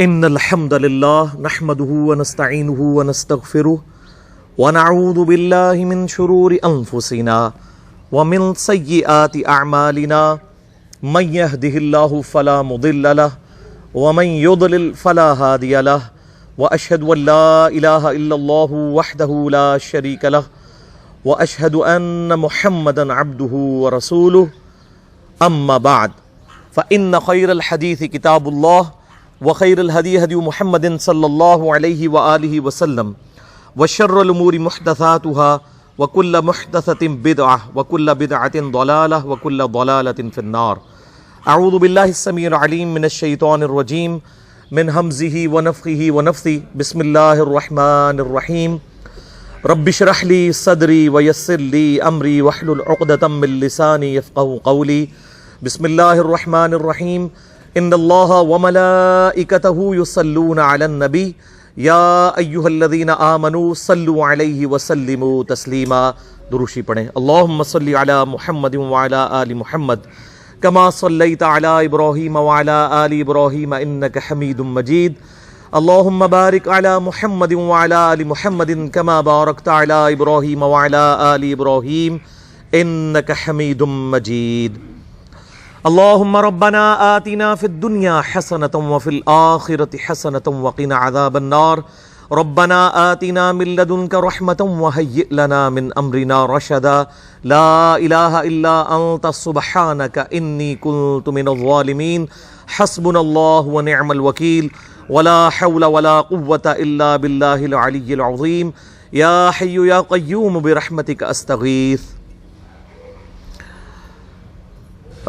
ان الحمد للہ نحمده ونستعینه ونستغفره ونعوذ باللہ من شرور انفسنا ومن سیئات اعمالنا من يهده الله فلا مضل له ومن يضلل فلا هادي له واشهد ان لا اله الا الله وحده لا شريك له واشهد ان محمدا عبده ورسوله اما بعد فان خير الحديث كتاب الله وخير الهدي هدي محمد صلى الله عليه وآله وسلم وشر الأمور محدثاتها وكل محدثة بدعة وكل بدعة ضلالة وكل ضلالة في النار. أعوذ بالله السميع العليم من الشيطان الرجيم من همزه ونفخه ونفثه. بسم الله الرحمن الرحيم. رب اشرح لي صدري ويسر لي أمري واحلل عقدة من لساني يفقهوا قولي. بسم الله الرحمن الرحيم. ان اللہ وملائکتہ یصلون علی النبی یا ایہا الذین آمنوا صلوا علیہ وسلموا تسلیما. دروشی پڑھیں. اللہم صلی علی محمد وعلی آل محمد کما صلیت علی ابراہیم وعلی آل ابراہیم انک حمید مجید. اللہم بارک علی محمد وعلی آل محمد کما بارکت علی ابراہیم وعلی آل ابراہیم انک حمید مجید. اللهم ربنا آتنا في الدنيا حسنة وفي الآخرة حسنة وقنا عذاب النار. ربنا آتنا من لدنك رحمة وهيئ لنا من أمرنا رشدا. لا إله إلا أنت سبحانك إني كنت من الظالمين. حسبنا الله ونعم الوكيل ولا حول ولا قوة إلا بالله العلي العظيم. يا حي يا قيوم برحمتك أستغيث.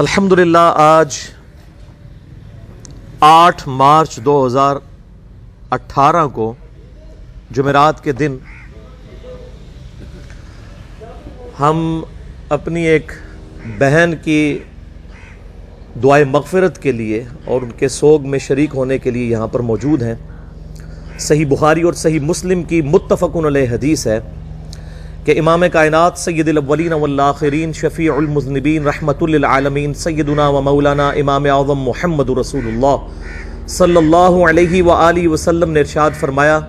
الحمدللہ آج 8 مارچ 2018 کو جمعرات کے دن ہم اپنی ایک بہن کی دعائے مغفرت کے لیے اور ان کے سوگ میں شریک ہونے کے لیے یہاں پر موجود ہیں. صحیح بخاری اور صحیح مسلم کی متفق علیہ حدیث ہے کہ امام کائنات سید الاولین والآخرین شفیع المذنبین رحمت للعالمین سیدنا و مولانا امام اعظم محمد رسول اللہ صلی اللہ علیہ وآلہ وسلم نے ارشاد فرمایا،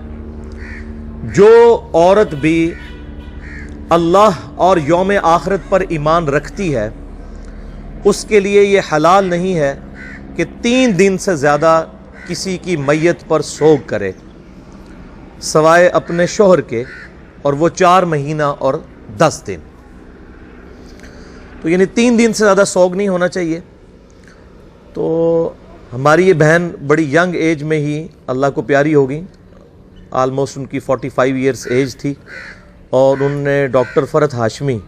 جو عورت بھی اللہ اور یوم آخرت پر ایمان رکھتی ہے اس کے لیے یہ حلال نہیں ہے کہ 3 دن سے زیادہ کسی کی میت پر سوگ کرے سوائے اپنے شوہر کے، اور وہ 4 مہینہ اور 10 دن. تو یعنی 3 دن سے زیادہ سوگ نہیں ہونا چاہیے. تو ہماری یہ بہن بڑی ینگ ایج میں ہی اللہ کو پیاری ہو گئی. آلموسٹ ان کی 45 ایئرس ایج تھی، اور انہوں نے ڈاکٹر فرحت ہاشمی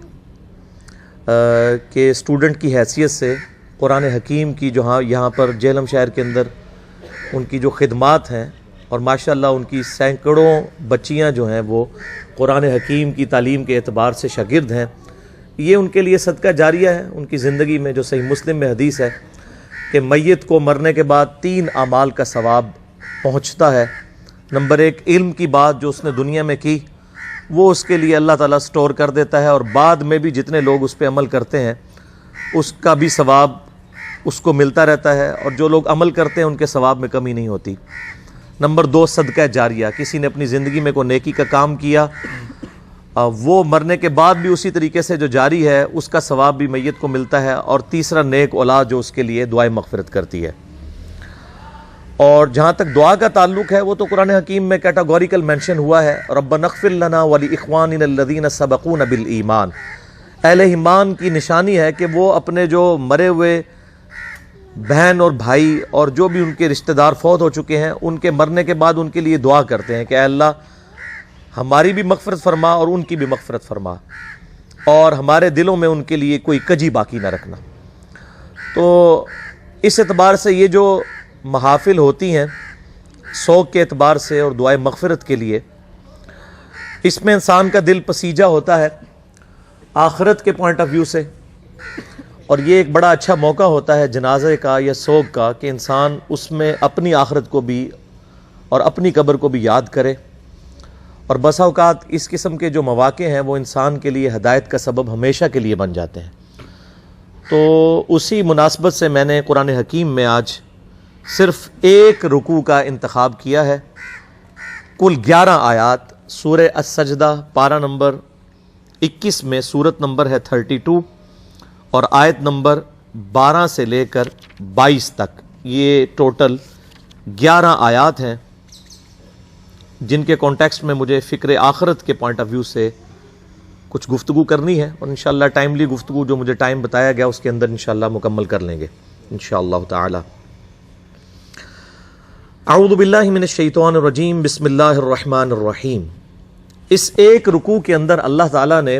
کے اسٹوڈنٹ کی حیثیت سے قرآن حکیم کی جو یہاں پر جہلم شہر کے اندر ان کی جو خدمات ہیں، اور ماشاءاللہ ان کی سینکڑوں بچیاں جو ہیں وہ قرآن حکیم کی تعلیم کے اعتبار سے شاگرد ہیں. یہ ان کے لیے صدقہ جاریہ ہے ان کی زندگی میں. جو صحیح مسلم میں حدیث ہے کہ میت کو مرنے کے بعد 3 اعمال کا ثواب پہنچتا ہے. نمبر 1، علم کی بات جو اس نے دنیا میں کی وہ اس کے لیے اللہ تعالیٰ سٹور کر دیتا ہے، اور بعد میں بھی جتنے لوگ اس پہ عمل کرتے ہیں اس کا بھی ثواب اس کو ملتا رہتا ہے، اور جو لوگ عمل کرتے ہیں ان کے ثواب میں کمی نہیں ہوتی. نمبر 2، صدقہ جاریہ. کسی نے اپنی زندگی میں کوئی نیکی کا کام کیا، وہ مرنے کے بعد بھی اسی طریقے سے جو جاری ہے اس کا ثواب بھی میت کو ملتا ہے. اور تیسرا، نیک اولاد جو اس کے لیے دعائے مغفرت کرتی ہے. اور جہاں تک دعا کا تعلق ہے وہ تو قرآن حکیم میں کیٹاگوریکل مینشن ہوا ہے، ربنا اغفر لنا ولاخواننا الذین سبقونا بالایمان. اہل ایمان کی نشانی ہے کہ وہ اپنے جو مرے ہوئے بہن اور بھائی اور جو بھی ان کے رشتہ دار فوت ہو چکے ہیں ان کے مرنے کے بعد ان کے لیے دعا کرتے ہیں کہ اے اللہ ہماری بھی مغفرت فرما اور ان کی بھی مغفرت فرما، اور ہمارے دلوں میں ان کے لیے کوئی کجی باقی نہ رکھنا. تو اس اعتبار سے یہ جو محافل ہوتی ہیں سوگ کے اعتبار سے اور دعائے مغفرت کے لیے، اس میں انسان کا دل پسیجہ ہوتا ہے آخرت کے پوائنٹ آف ویو سے. اور یہ ایک بڑا اچھا موقع ہوتا ہے جنازے کا یا سوگ کا کہ انسان اس میں اپنی آخرت کو بھی اور اپنی قبر کو بھی یاد کرے. اور بسا اوقات اس قسم کے جو مواقع ہیں وہ انسان کے لیے ہدایت کا سبب ہمیشہ کے لیے بن جاتے ہیں. تو اسی مناسبت سے میں نے قرآن حکیم میں آج صرف ایک رکوع کا انتخاب کیا ہے. کل 11 آیات سورہ السجدہ پارہ نمبر 21 میں سورت نمبر ہے 32 اور آیت نمبر 12 سے لے کر 22 تک. یہ ٹوٹل 11 آیات ہیں جن کے کانٹیکسٹ میں مجھے فکر آخرت کے پوائنٹ آف ویو سے کچھ گفتگو کرنی ہے، اور انشاءاللہ ٹائملی گفتگو جو مجھے ٹائم بتایا گیا اس کے اندر انشاءاللہ مکمل کر لیں گے انشاءاللہ تعالی. اعوذ باللہ من الشیطان الرجیم، بسم اللہ الرحمن الرحیم. اس ایک رکوع کے اندر اللہ تعالیٰ نے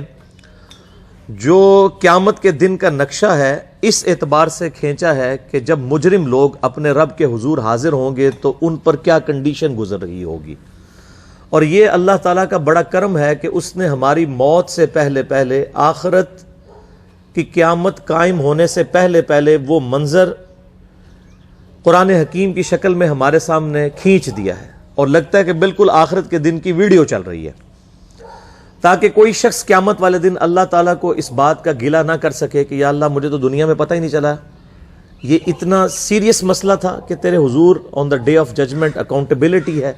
جو قیامت کے دن کا نقشہ ہے اس اعتبار سے کھینچا ہے کہ جب مجرم لوگ اپنے رب کے حضور حاضر ہوں گے تو ان پر کیا کنڈیشن گزر رہی ہوگی. اور یہ اللہ تعالیٰ کا بڑا کرم ہے کہ اس نے ہماری موت سے پہلے آخرت کی قیامت قائم ہونے سے پہلے وہ منظر قرآن حکیم کی شکل میں ہمارے سامنے کھینچ دیا ہے، اور لگتا ہے کہ بالکل آخرت کے دن کی ویڈیو چل رہی ہے، تاکہ کوئی شخص قیامت والے دن اللہ تعالیٰ کو اس بات کا گلہ نہ کر سکے کہ یا اللہ مجھے تو دنیا میں پتہ ہی نہیں چلا یہ اتنا سیریس مسئلہ تھا کہ تیرے حضور on the day of judgement accountability ہے،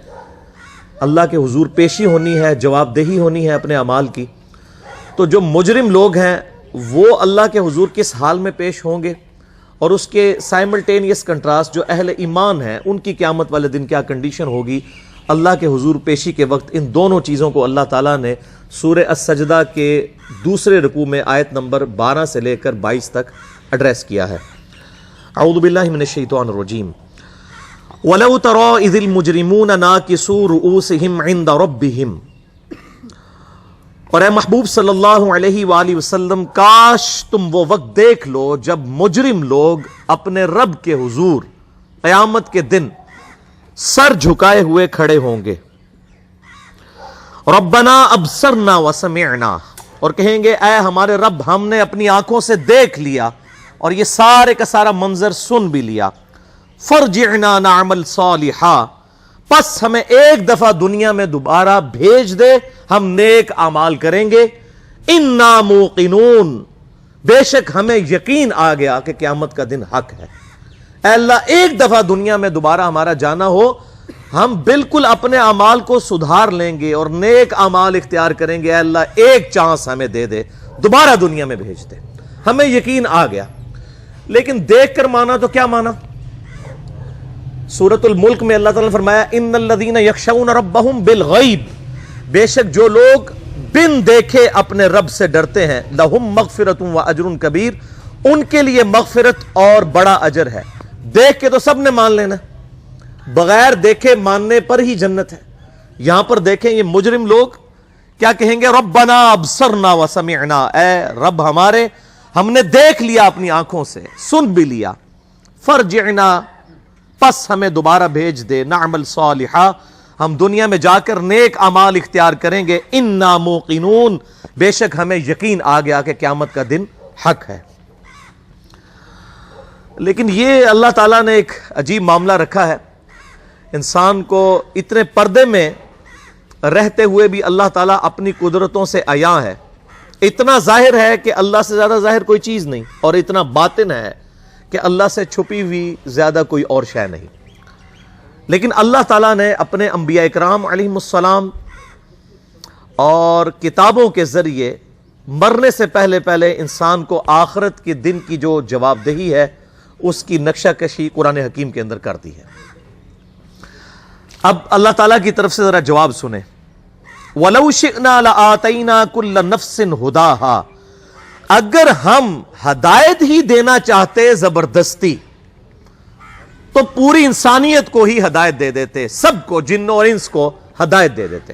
اللہ کے حضور پیشی ہونی ہے، جواب دہی ہونی ہے اپنے اعمال کی. تو جو مجرم لوگ ہیں وہ اللہ کے حضور کس حال میں پیش ہوں گے، اور اس کے سائملٹینیس کنٹراسٹ جو اہل ایمان ہیں ان کی قیامت والے دن کیا کنڈیشن ہوگی. اللہ کے حضور پیشی کے وقت ان دونوں چیزوں کو اللہ تعالیٰ نے سورہ السجدہ کے دوسرے رکوع میں آیت نمبر 12 سے لے کر 22 تک ایڈریس کیا ہے. اعوذ باللہ من الشیطان الرجیم. وَلَوْ تَرَى إِذِ الْمُجْرِمُونَ نَاكِسُو رُؤُوسِهِمْ عِنْدَ رَبِّهِمْ. اور اے محبوب صلی اللہ علیہ وآلہ وسلم، کاش تم وہ وقت دیکھ لو جب مجرم لوگ اپنے رب کے حضور قیامت کے دن سر جھکائے ہوئے کھڑے ہوں گے. ربنا ابصرنا وسمعنا، اور کہیں گے اے ہمارے رب ہم نے اپنی آنکھوں سے دیکھ لیا اور یہ سارے کا سارا منظر سن بھی لیا. فرجعنا نعمل صالحا، پس ہمیں ایک دفعہ دنیا میں دوبارہ بھیج دے، ہم نیک اعمال کریں گے. انا موقنون، بے شک ہمیں یقین آ گیا کہ قیامت کا دن حق ہے. اے اللہ ایک دفعہ دنیا میں دوبارہ ہمارا جانا ہو، ہم بالکل اپنے اعمال کو سدھار لیں گے اور نیک اعمال اختیار کریں گے. اے اللہ ایک چانس ہمیں دے دے، دوبارہ دنیا میں بھیج دے. ہمیں یقین آ گیا. لیکن دیکھ کر مانا تو کیا مانا؟ سورۃ الملک میں اللہ تعالیٰ نے فرمایا ان الذین یخشون ربہم بالغیب، بے شک جو لوگ بن دیکھے اپنے رب سے ڈرتے ہیں، لہم مغفرۃ و اجر کبیر، ان کے لیے مغفرت اور بڑا اجر ہے. دیکھ کے تو سب نے مان لینا، بغیر دیکھے ماننے پر ہی جنت ہے. یہاں پر دیکھیں یہ مجرم لوگ کیا کہیں گے؟ ربنا ابصرنا وسمعنا، اے رب ہمارے ہم نے دیکھ لیا اپنی آنکھوں سے، سن بھی لیا. فرجعنا، پس ہمیں دوبارہ بھیج دے. نعمل صالحا، ہم دنیا میں جا کر نیک اعمال اختیار کریں گے. انا موقنون، بے شک ہمیں یقین آ گیا کہ قیامت کا دن حق ہے. لیکن یہ اللہ تعالیٰ نے ایک عجیب معاملہ رکھا ہے. انسان کو اتنے پردے میں رہتے ہوئے بھی اللہ تعالیٰ اپنی قدرتوں سے عیاں ہے. اتنا ظاہر ہے کہ اللہ سے زیادہ ظاہر کوئی چیز نہیں، اور اتنا باطن ہے کہ اللہ سے چھپی ہوئی زیادہ کوئی اور شے نہیں. لیکن اللہ تعالیٰ نے اپنے انبیاء اکرام علیہم السلام اور کتابوں کے ذریعے مرنے سے پہلے انسان کو آخرت کے دن کی جو جواب دہی ہے اس کی نقشہ کشی قرآن حکیم کے اندر کر دی ہے. اب اللہ تعالیٰ کی طرف سے ذرا جواب سنیں. وَلَوْ شِئْنَا لَآتَيْنَا كُلَّ نَفْسٍ هُدَاهَا، اگر ہم ہدایت ہی دینا چاہتے زبردستی تو پوری انسانیت کو ہی ہدایت دے دیتے، سب کو، جن اور انس کو ہدایت دے دیتے.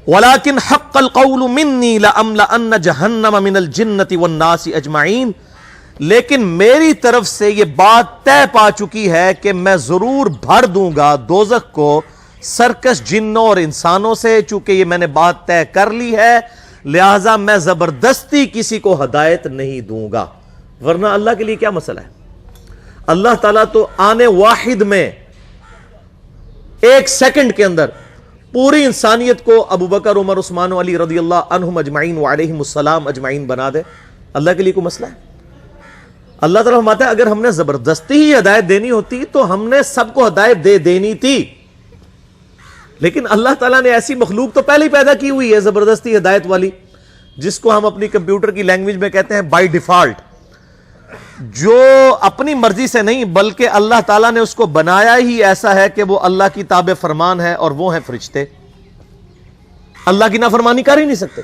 وَلَكِنْ حَقَّ الْقَوْلُ مِنِّي لَأَمْلَأَنَّ جَهَنَّمَ مِنَ الْجِنَّةِ وَالنَّاسِ أَجْمَعِينَ، لیکن میری طرف سے یہ بات طے پا چکی ہے کہ میں ضرور بھر دوں گا دوزخ کو سرکش جنوں اور انسانوں سے. چونکہ یہ میں نے بات طے کر لی ہے لہٰذا میں زبردستی کسی کو ہدایت نہیں دوں گا. ورنہ اللہ کے لیے کیا مسئلہ ہے؟ اللہ تعالیٰ تو آنے واحد میں ایک سیکنڈ کے اندر پوری انسانیت کو ابو بکر، عمر، عثمان و علی رضی اللہ عنہم اجمعین وعلیہم السلام اجمعین بنا دے. اللہ کے لیے کوئی مسئلہ ہے؟ اللہ تعالیٰ فرماتا ہے اگر ہم نے زبردستی ہی ہدایت دینی ہوتی تو ہم نے سب کو ہدایت دے دینی تھی، لیکن اللہ تعالیٰ نے ایسی مخلوق تو پہلے ہی پیدا کی ہوئی ہے زبردستی ہدایت والی، جس کو ہم اپنی کمپیوٹر کی لینگویج میں کہتے ہیں بائی ڈیفالٹ، جو اپنی مرضی سے نہیں بلکہ اللہ تعالیٰ نے اس کو بنایا ہی ایسا ہے کہ وہ اللہ کی تابع فرمان ہے، اور وہ ہیں فرشتے، اللہ کی نافرمانی کر ہی نہیں سکتے۔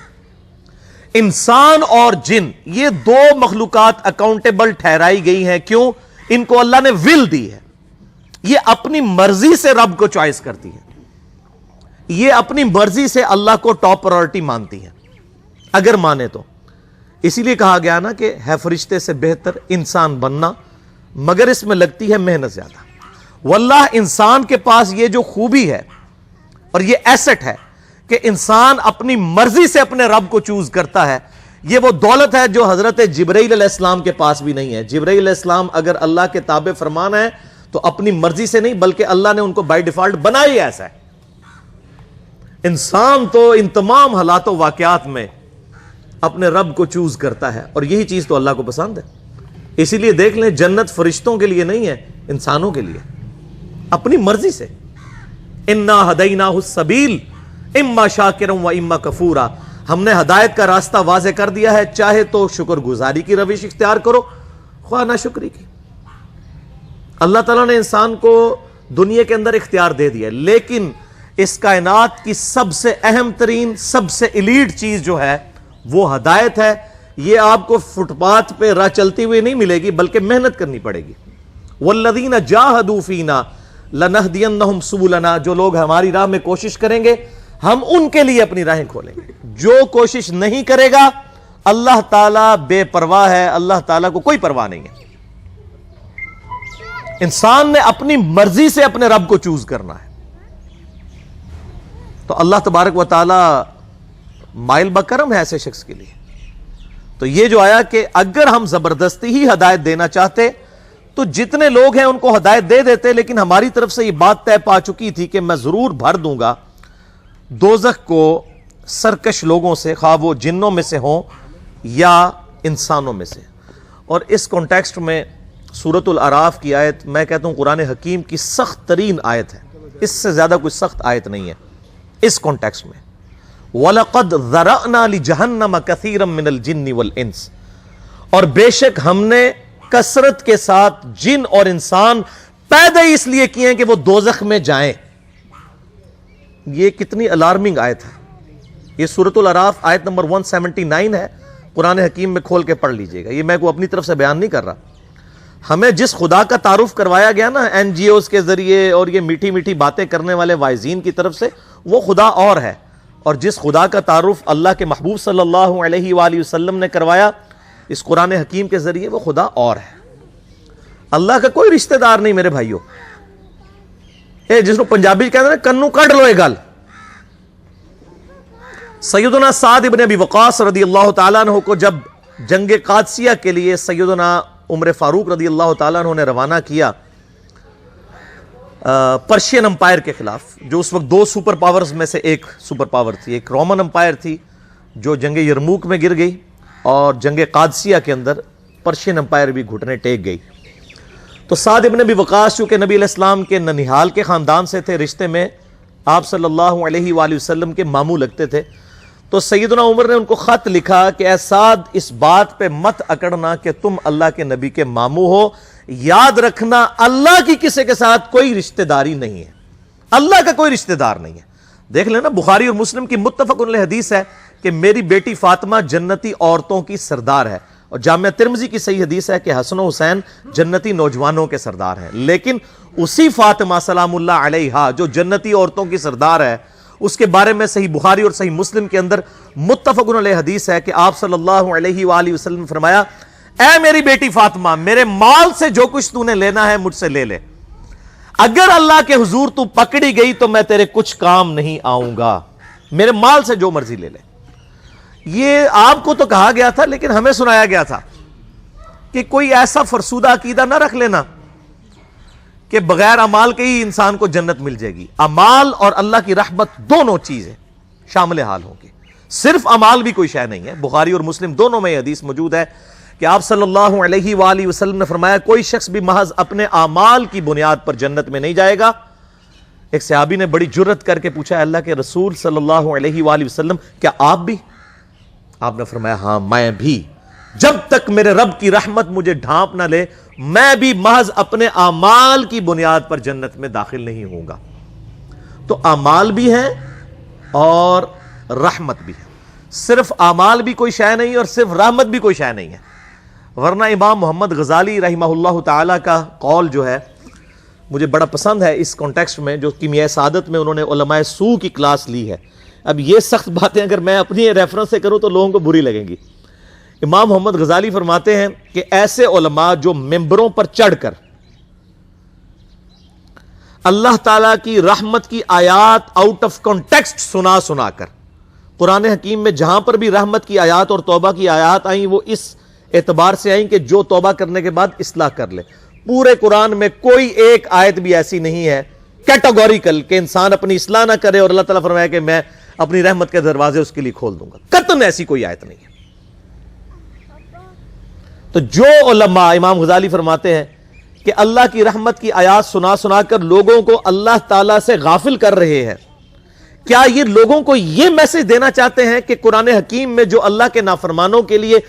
انسان اور جن، یہ دو مخلوقات اکاؤنٹیبل ٹھہرائی گئی ہیں، کیوں؟ ان کو اللہ نے ول دی ہے، یہ اپنی مرضی سے رب کو چوائس کرتی ہے، یہ اپنی مرضی سے اللہ کو ٹاپ پرائورٹی مانتی ہے اگر مانے تو۔ اسی لیے کہا گیا نا کہ ہے فرشتے سے بہتر انسان بننا، مگر اس میں لگتی ہے محنت زیادہ۔ واللہ انسان کے پاس یہ جو خوبی ہے اور یہ ایسٹ ہے کہ انسان اپنی مرضی سے اپنے رب کو چوز کرتا ہے، یہ وہ دولت ہے جو حضرت جبرائیل علیہ السلام کے پاس بھی نہیں ہے۔ جبرائیل علیہ السلام اگر اللہ کے تابع فرمان ہے تو اپنی مرضی سے نہیں بلکہ اللہ نے ان کو بائی ڈیفالٹ بنا ہی ایسا ہے۔ انسان تو ان تمام حالات و واقعات میں اپنے رب کو چوز کرتا ہے، اور یہی چیز تو اللہ کو پسند ہے۔ اسی لیے دیکھ لیں جنت فرشتوں کے لیے نہیں ہے، انسانوں کے لیے، اپنی مرضی سے۔ انا ہدیناہ السبیل اما شاکرا و اما کفورا، ہم نے ہدایت کا راستہ واضح کر دیا ہے، چاہے تو شکر گزاری کی روش اختیار کرو، خواہ نہ شکری کی۔ اللہ تعالیٰ نے انسان کو دنیا کے اندر اختیار دے دیا، لیکن اس کائنات کی سب سے اہم ترین، سب سے ایلیٹ چیز جو ہے وہ ہدایت ہے۔ یہ آپ کو فٹ پاتھ پہ راہ چلتی ہوئی نہیں ملے گی بلکہ محنت کرنی پڑے گی۔ والذین جاہدوا فینا لنہدینہم سبلنا، جو لوگ ہماری راہ میں کوشش کریں گے ہم ان کے لیے اپنی راہیں کھولیں گے۔ جو کوشش نہیں کرے گا اللہ تعالیٰ بے پرواہ ہے، اللہ تعالیٰ کو کوئی پرواہ نہیں ہے۔ انسان نے اپنی مرضی سے اپنے رب کو چوز کرنا ہے، تو اللہ تبارک و تعالیٰ مائل بکرم ہے ایسے شخص کے لیے۔ تو یہ جو آیا کہ اگر ہم زبردستی ہی ہدایت دینا چاہتے تو جتنے لوگ ہیں ان کو ہدایت دے دیتے، لیکن ہماری طرف سے یہ بات طے پا چکی تھی کہ میں ضرور بھر دوں گا دوزخ کو سرکش لوگوں سے، خواہ وہ جنوں میں سے ہوں یا انسانوں میں سے۔ اور اس کانٹیکسٹ میں سورۃ الاعراف کی آیت میں کہتا ہوں قرآن حکیم کی سخت ترین آیت ہے، اس سے زیادہ کوئی سخت آیت نہیں ہے اس کانٹیکسٹ میں۔ وَلَقَدْ ذَرَأْنَا لِجَهَنَّمَ كَثِيرًا مِنَ الْجِنِّ وَالْإِنسِ، اور بے شک ہم نے کثرت کے ساتھ جن اور انسان پیدا اس لیے کیے ہیں کہ وہ دوزخ میں جائیں۔ یہ کتنی الارمنگ آیت ہے، یہ سورۃ الاعراف آیت نمبر 179 ہے، قرآن حکیم میں کھول کے پڑھ لیجئے گا۔ یہ میں کو اپنی طرف سے بیان نہیں کر رہا، ہمیں جس خدا کا تعارف کروایا گیا نا این جی اوز کے ذریعے اور یہ میٹھی میٹھی باتیں کرنے والے واعظین کی طرف سے، وہ خدا اور ہے، اور جس خدا کا تعارف اللہ کے محبوب صلی اللہ علیہ وآلہ وسلم نے کروایا اس قرآن حکیم کے ذریعے، وہ خدا اور ہے۔ اللہ کا کوئی رشتہ دار نہیں میرے بھائیوں، جس کو پنجابی کہتے ہیں کنو کڈ لو یہ گل۔ سیدنا سعد ابن ابی وقاص رضی اللہ تعالیٰ عنہ کو جب جنگ قادسیہ کے لیے سیدنا عمر فاروق رضی اللہ تعالیٰ عنہ نے روانہ کیا پرشین امپائر کے خلاف، جو اس وقت دو سپر پاورز میں سے ایک سپر پاور تھی، ایک رومن امپائر تھی جو جنگ یرموک میں گر گئی، اور جنگ قادسیہ کے اندر پرشین امپائر بھی گھٹنے ٹیک گئی۔ تو سعد ابن ابی وقاص چونکہ نبی علیہ السلام کے ننیحال کے خاندان سے تھے، رشتے میں آپ صلی اللہ علیہ وآلہ وسلم کے ماموں لگتے تھے، تو سیدنا عمر نے ان کو خط لکھا کہ اے سعد اس بات پہ مت اکڑنا کہ تم اللہ کے نبی کے ماموں ہو، یاد رکھنا اللہ کی کسی کے ساتھ کوئی رشتہ داری نہیں ہے، اللہ کا کوئی رشتہ دار نہیں ہے۔ دیکھ لینا بخاری اور مسلم کی متفق علیہ حدیث ہے کہ میری بیٹی فاطمہ جنتی عورتوں کی سردار ہے، اور جامعہ ترمذی کی صحیح حدیث ہے کہ حسن و حسین جنتی نوجوانوں کے سردار ہیں، لیکن اسی فاطمہ سلام اللہ علیہا جو جنتی عورتوں کی سردار ہے، اس کے بارے میں صحیح بخاری اور صحیح مسلم کے اندر متفق علیہ حدیث ہے کہ آپ صلی اللہ علیہ وآلہ وسلم نے فرمایا، اے میری بیٹی فاطمہ، میرے مال سے جو کچھ تو نے لینا ہے مجھ سے لے لے، اگر اللہ کے حضور تو پکڑی گئی تو میں تیرے کچھ کام نہیں آؤں گا، میرے مال سے جو مرضی لے لے۔ یہ آپ کو تو کہا گیا تھا، لیکن ہمیں سنایا گیا تھا کہ کوئی ایسا فرسودہ عقیدہ نہ رکھ لینا کہ بغیر اعمال کے ہی انسان کو جنت مل جائے گی۔ اعمال اور اللہ کی رحمت دونوں چیزیں شامل حال ہوں گی، صرف اعمال بھی کوئی شے نہیں ہے۔ بخاری اور مسلم دونوں میں یہ حدیث موجود ہے کہ آپ صلی اللہ علیہ وآلہ وسلم نے فرمایا کوئی شخص بھی محض اپنے اعمال کی بنیاد پر جنت میں نہیں جائے گا۔ ایک صحابی نے بڑی جرت کر کے پوچھا اللہ کے رسول صلی اللہ علیہ وآلہ وسلم کیا آپ بھی؟ آپ نے فرمایا ہاں میں بھی، جب تک میرے رب کی رحمت مجھے ڈھانپ نہ لے میں بھی محض اپنے اعمال کی بنیاد پر جنت میں داخل نہیں ہوں گا۔ تو اعمال بھی ہیں اور رحمت بھی ہے، صرف اعمال بھی کوئی شے نہیں اور صرف رحمت بھی کوئی شے نہیں ہے، ورنہ امام محمد غزالی رحمہ اللہ تعالی کا قول جو ہے مجھے بڑا پسند ہے اس کانٹیکسٹ میں، جو کیمیائے سعادت میں انہوں نے علماء سو کی کلاس لی ہے۔ اب یہ سخت باتیں اگر میں اپنی ریفرنس سے کروں تو لوگوں کو بری لگیں گی۔ امام محمد غزالی فرماتے ہیں کہ ایسے علماء جو ممبروں پر چڑھ کر اللہ تعالیٰ کی رحمت کی آیات آؤٹ آف کانٹیکسٹ سنا کر، قرآن حکیم میں جہاں پر بھی رحمت کی آیات اور توبہ کی آیات آئیں وہ اس اعتبار سے آئیں کہ جو توبہ کرنے کے بعد اصلاح کر لے۔ پورے قرآن میں کوئی ایک آیت بھی ایسی نہیں ہے کیٹاگوریکل کہ انسان اپنی اصلاح نہ کرے اور اللہ تعالیٰ فرمائے کہ میں اپنی رحمت کے دروازے اس کے لیے کھول دوں گا، قطعاً ایسی کوئی آیت نہیں ہے۔ تو جو علماء، امام غزالی فرماتے ہیں کہ اللہ کی رحمت کی آیات سنا کر لوگوں کو اللہ تعالیٰ سے غافل کر رہے ہیں، کیا یہ لوگوں کو یہ میسج دینا چاہتے ہیں کہ قرآن حکیم میں جو اللہ کے نافرمانوں کے لیے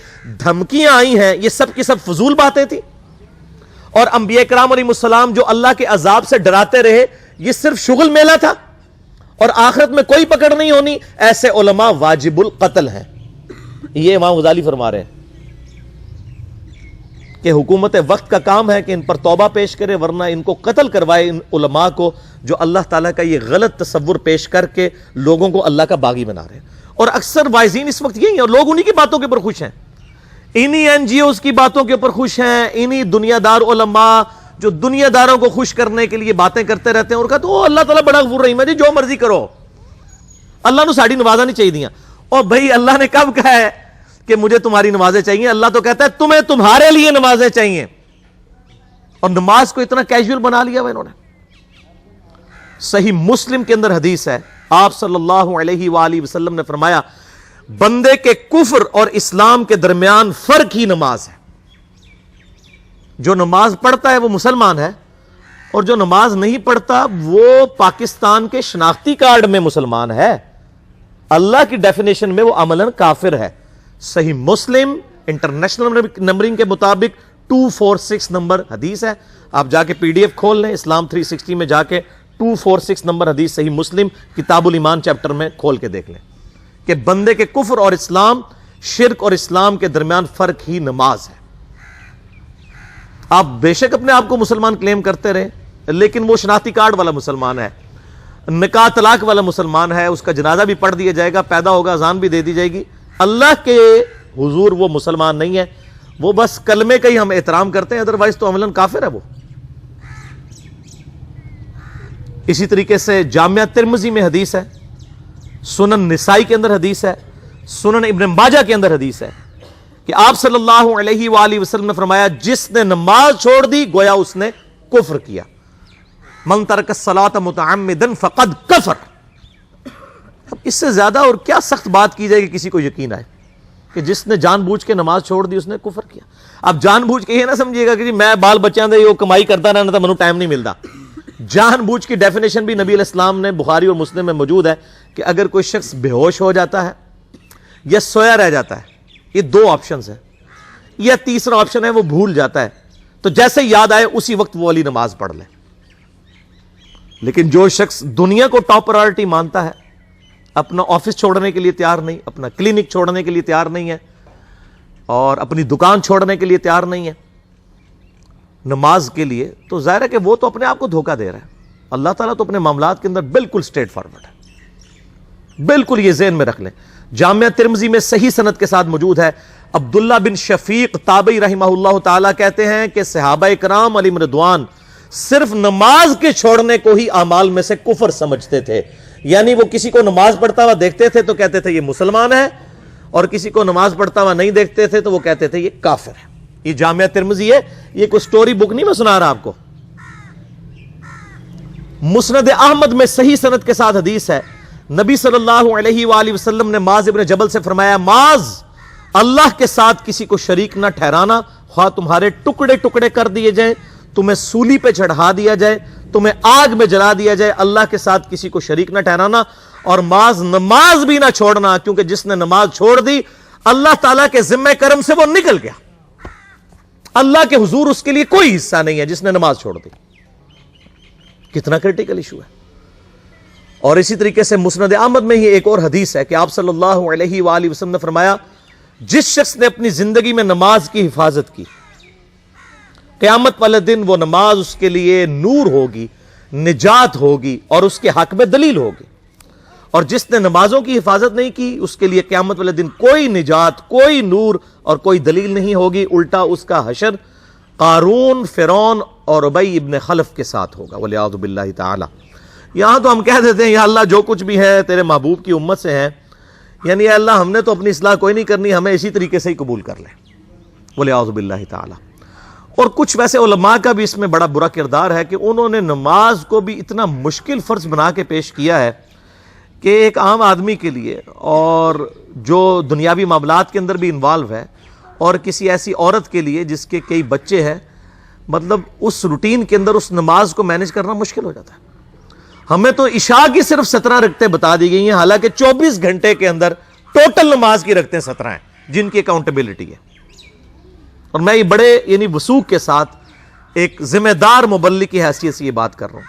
دھمکیاں آئی ہیں یہ سب کی سب فضول باتیں تھیں، اور انبیاء کرام علیہ السلام جو اللہ کے عذاب سے ڈراتے رہے یہ صرف شغل میلہ تھا اور آخرت میں کوئی پکڑ نہیں ہونی؟ ایسے علماء واجب القتل ہیں۔ یہ امام غزالی فرما رہے ہیں کہ حکومت وقت کا کام ہے کہ ان پر توبہ پیش کرے، ورنہ ان کو قتل کروائے، ان علماء کو جو اللہ تعالیٰ کا یہ غلط تصور پیش کر کے لوگوں کو اللہ کا باغی بنا رہے ہیں۔ اور اکثر وائزین اس وقت یہی ہیں اور لوگ انہی کی باتوں کے اوپر خوش ہیں، انہی این جی اوز کی باتوں کے اوپر خوش ہیں، انہی دنیا دار علماء جو دنیا داروں کو خوش کرنے کے لیے باتیں کرتے رہتے ہیں اور کہتے ہیں اللہ تعالیٰ بڑا غفور رحیم ہے جی، جو مرضی کرو، اللہ نے ساڑی نوازا نہیں چاہیے دیا۔ اور بھائی اللہ نے کب کہا ہے کہ مجھے تمہاری نمازیں چاہیے؟ اللہ تو کہتا ہے تمہیں تمہارے لیے نمازیں چاہیے، اور نماز کو اتنا کیجول بنا لیا انہوں نے۔ صحیح مسلم کے اندر حدیث ہے، آپ صلی اللہ علیہ وآلہ وسلم نے فرمایا بندے کے کفر اور اسلام کے درمیان فرق ہی نماز ہے۔ جو نماز پڑھتا ہے وہ مسلمان ہے، اور جو نماز نہیں پڑھتا وہ پاکستان کے شناختی کارڈ میں مسلمان ہے، اللہ کی ڈیفینیشن میں وہ عملاً کافر ہے۔ صحیح مسلم انٹرنیشنل نمبرنگ کے مطابق 246 نمبر حدیث ہے، آپ جا کے پی ڈی ایف کھول لیں اسلام 360 میں، جا کے 246 نمبر حدیث صحیح مسلم کتاب الایمان چیپٹر میں کھول کے دیکھ لیں کہ بندے کے کفر اور اسلام، شرک اور اسلام کے درمیان فرق ہی نماز ہے۔ آپ بے شک اپنے آپ کو مسلمان کلیم کرتے رہے، لیکن وہ شناختی کارڈ والا مسلمان ہے، نکاح طلاق والا مسلمان ہے، اس کا جنازہ بھی پڑھ دیا جائے گا، پیدا ہوگا اذان بھی دے دی جائے گی، اللہ کے حضور وہ مسلمان نہیں ہے، وہ بس کلمے کا ہی ہم احترام کرتے ہیں، ادروائز تو عملاً کافر ہے وہ۔ اسی طریقے سے جامعہ ترمذی میں حدیث ہے، سنن نسائی کے اندر حدیث ہے، سنن ابن ماجہ کے اندر حدیث ہے کہ آپ صلی اللہ علیہ وآلہ وسلم نے فرمایا جس نے نماز چھوڑ دی گویا اس نے کفر کیا، من ترک الصلاۃ متعمدا فقد کفر۔ اب اس سے زیادہ اور کیا سخت بات کی جائے کہ کسی کو یقین آئے کہ جس نے جان بوجھ کے نماز چھوڑ دی اس نے کفر کیا۔ اب جان بوجھ کے یہ نہ سمجھیے گا کہ جی میں بال بچیاں دے یہ کمائی کرتا رہنا تھا منو ٹائم نہیں ملتا۔ جان بوجھ کی ڈیفینیشن بھی نبی علیہ السلام نے بخاری اور مسلم میں موجود ہے کہ اگر کوئی شخص بے ہوش ہو جاتا ہے یا سویا رہ جاتا ہے، یہ دو آپشنز ہیں، یا تیسرا آپشن ہے وہ بھول جاتا ہے، تو جیسے یاد آئے اسی وقت وہ والی نماز پڑھ لے۔ لیکن جو شخص دنیا کو ٹاپ پرائورٹی مانتا ہے، اپنا آفس چھوڑنے کے لیے تیار نہیں، اپنا کلینک چھوڑنے کے لیے تیار نہیں ہے، اور اپنی دکان چھوڑنے کے لیے تیار نہیں ہے نماز کے لیے، تو ظاہر ہے کہ وہ تو اپنے آپ کو دھوکہ دے رہا ہے۔ اللہ تعالیٰ تو اپنے معاملات کے اندر بالکل سٹریٹ فارورڈ ہے، بالکل یہ ذہن میں رکھ لیں۔ جامعہ ترمذی میں صحیح سند کے ساتھ موجود ہے، عبداللہ بن شفیق تابعی رحمہ اللہ تعالیٰ کہتے ہیں کہ صحابہ کرام علیہم رضوان صرف نماز کے چھوڑنے کو ہی اعمال میں سے کفر سمجھتے تھے، یعنی وہ کسی کو نماز پڑھتا ہوا دیکھتے تھے تو کہتے تھے یہ مسلمان ہے، اور کسی کو نماز پڑھتا ہوا نہیں دیکھتے تھے تو وہ کہتے تھے یہ کافر ہے۔ یہ جامعہ ترمذی ہے، یہ کوئی سٹوری بک نہیں میں سنا رہا آپ کو۔ مسند احمد میں صحیح سند کے ساتھ حدیث ہے، نبی صلی اللہ علیہ وآلہ وسلم نے معاذ ابن جبل سے فرمایا معاذ اللہ کے ساتھ کسی کو شریک نہ ٹھہرانا، خواہ تمہارے ٹکڑے ٹکڑے کر دیے جائیں، تمہیں سولی پہ چڑھا دیا جائے، تمہیں آگ میں جلا دیا جائے، اللہ کے ساتھ کسی کو شریک نہ ٹھہرانا، اور نماز بھی نہ چھوڑنا، کیونکہ جس نے نماز چھوڑ دی اللہ تعالیٰ کے ذمہ کرم سے وہ نکل گیا، اللہ کے حضور اس کے لیے کوئی حصہ نہیں ہے جس نے نماز چھوڑ دی۔ کتنا کرٹیکل ایشو ہے۔ اور اسی طریقے سے مسند احمد میں ہی ایک اور حدیث ہے کہ آپ صلی اللہ علیہ وآلہ وسلم نے فرمایا، جس شخص نے اپنی زندگی میں نماز کی حفاظت کی، قیامت والے دن وہ نماز اس کے لیے نور ہوگی، نجات ہوگی، اور اس کے حق میں دلیل ہوگی، اور جس نے نمازوں کی حفاظت نہیں کی اس کے لیے قیامت والے دن کوئی نجات، کوئی نور اور کوئی دلیل نہیں ہوگی، الٹا اس کا حشر قارون، فرعون اور ابی ابن خلف کے ساتھ ہوگا، والعیاذ باللہ تعالی۔ یہاں تو ہم کہہ دیتے ہیں یا اللہ جو کچھ بھی ہے تیرے محبوب کی امت سے ہے، یعنی یا اللہ ہم نے تو اپنی اصلاح کوئی نہیں کرنی، ہمیں اسی طریقے سے ہی قبول کر لیں، والعیاذ باللہ تعالی۔ اور کچھ ویسے علماء کا بھی اس میں بڑا برا کردار ہے کہ انہوں نے نماز کو بھی اتنا مشکل فرض بنا کے پیش کیا ہے کہ ایک عام آدمی کے لیے، اور جو دنیاوی معاملات کے اندر بھی انوالو ہے، اور کسی ایسی عورت کے لیے جس کے کئی بچے ہیں، مطلب اس روٹین کے اندر اس نماز کو مینج کرنا مشکل ہو جاتا ہے۔ ہمیں تو عشاء کی صرف 17 رکعتیں بتا دی گئی ہیں، حالانکہ 24 گھنٹے کے اندر ٹوٹل نماز کی رکعتیں 17 ہیں جن کی اکاؤنٹیبلٹی ہے۔ اور میں یہ بڑے وثوق کے ساتھ ایک ذمہ دار مبلغ کی حیثیت سے یہ بات کر رہا ہوں۔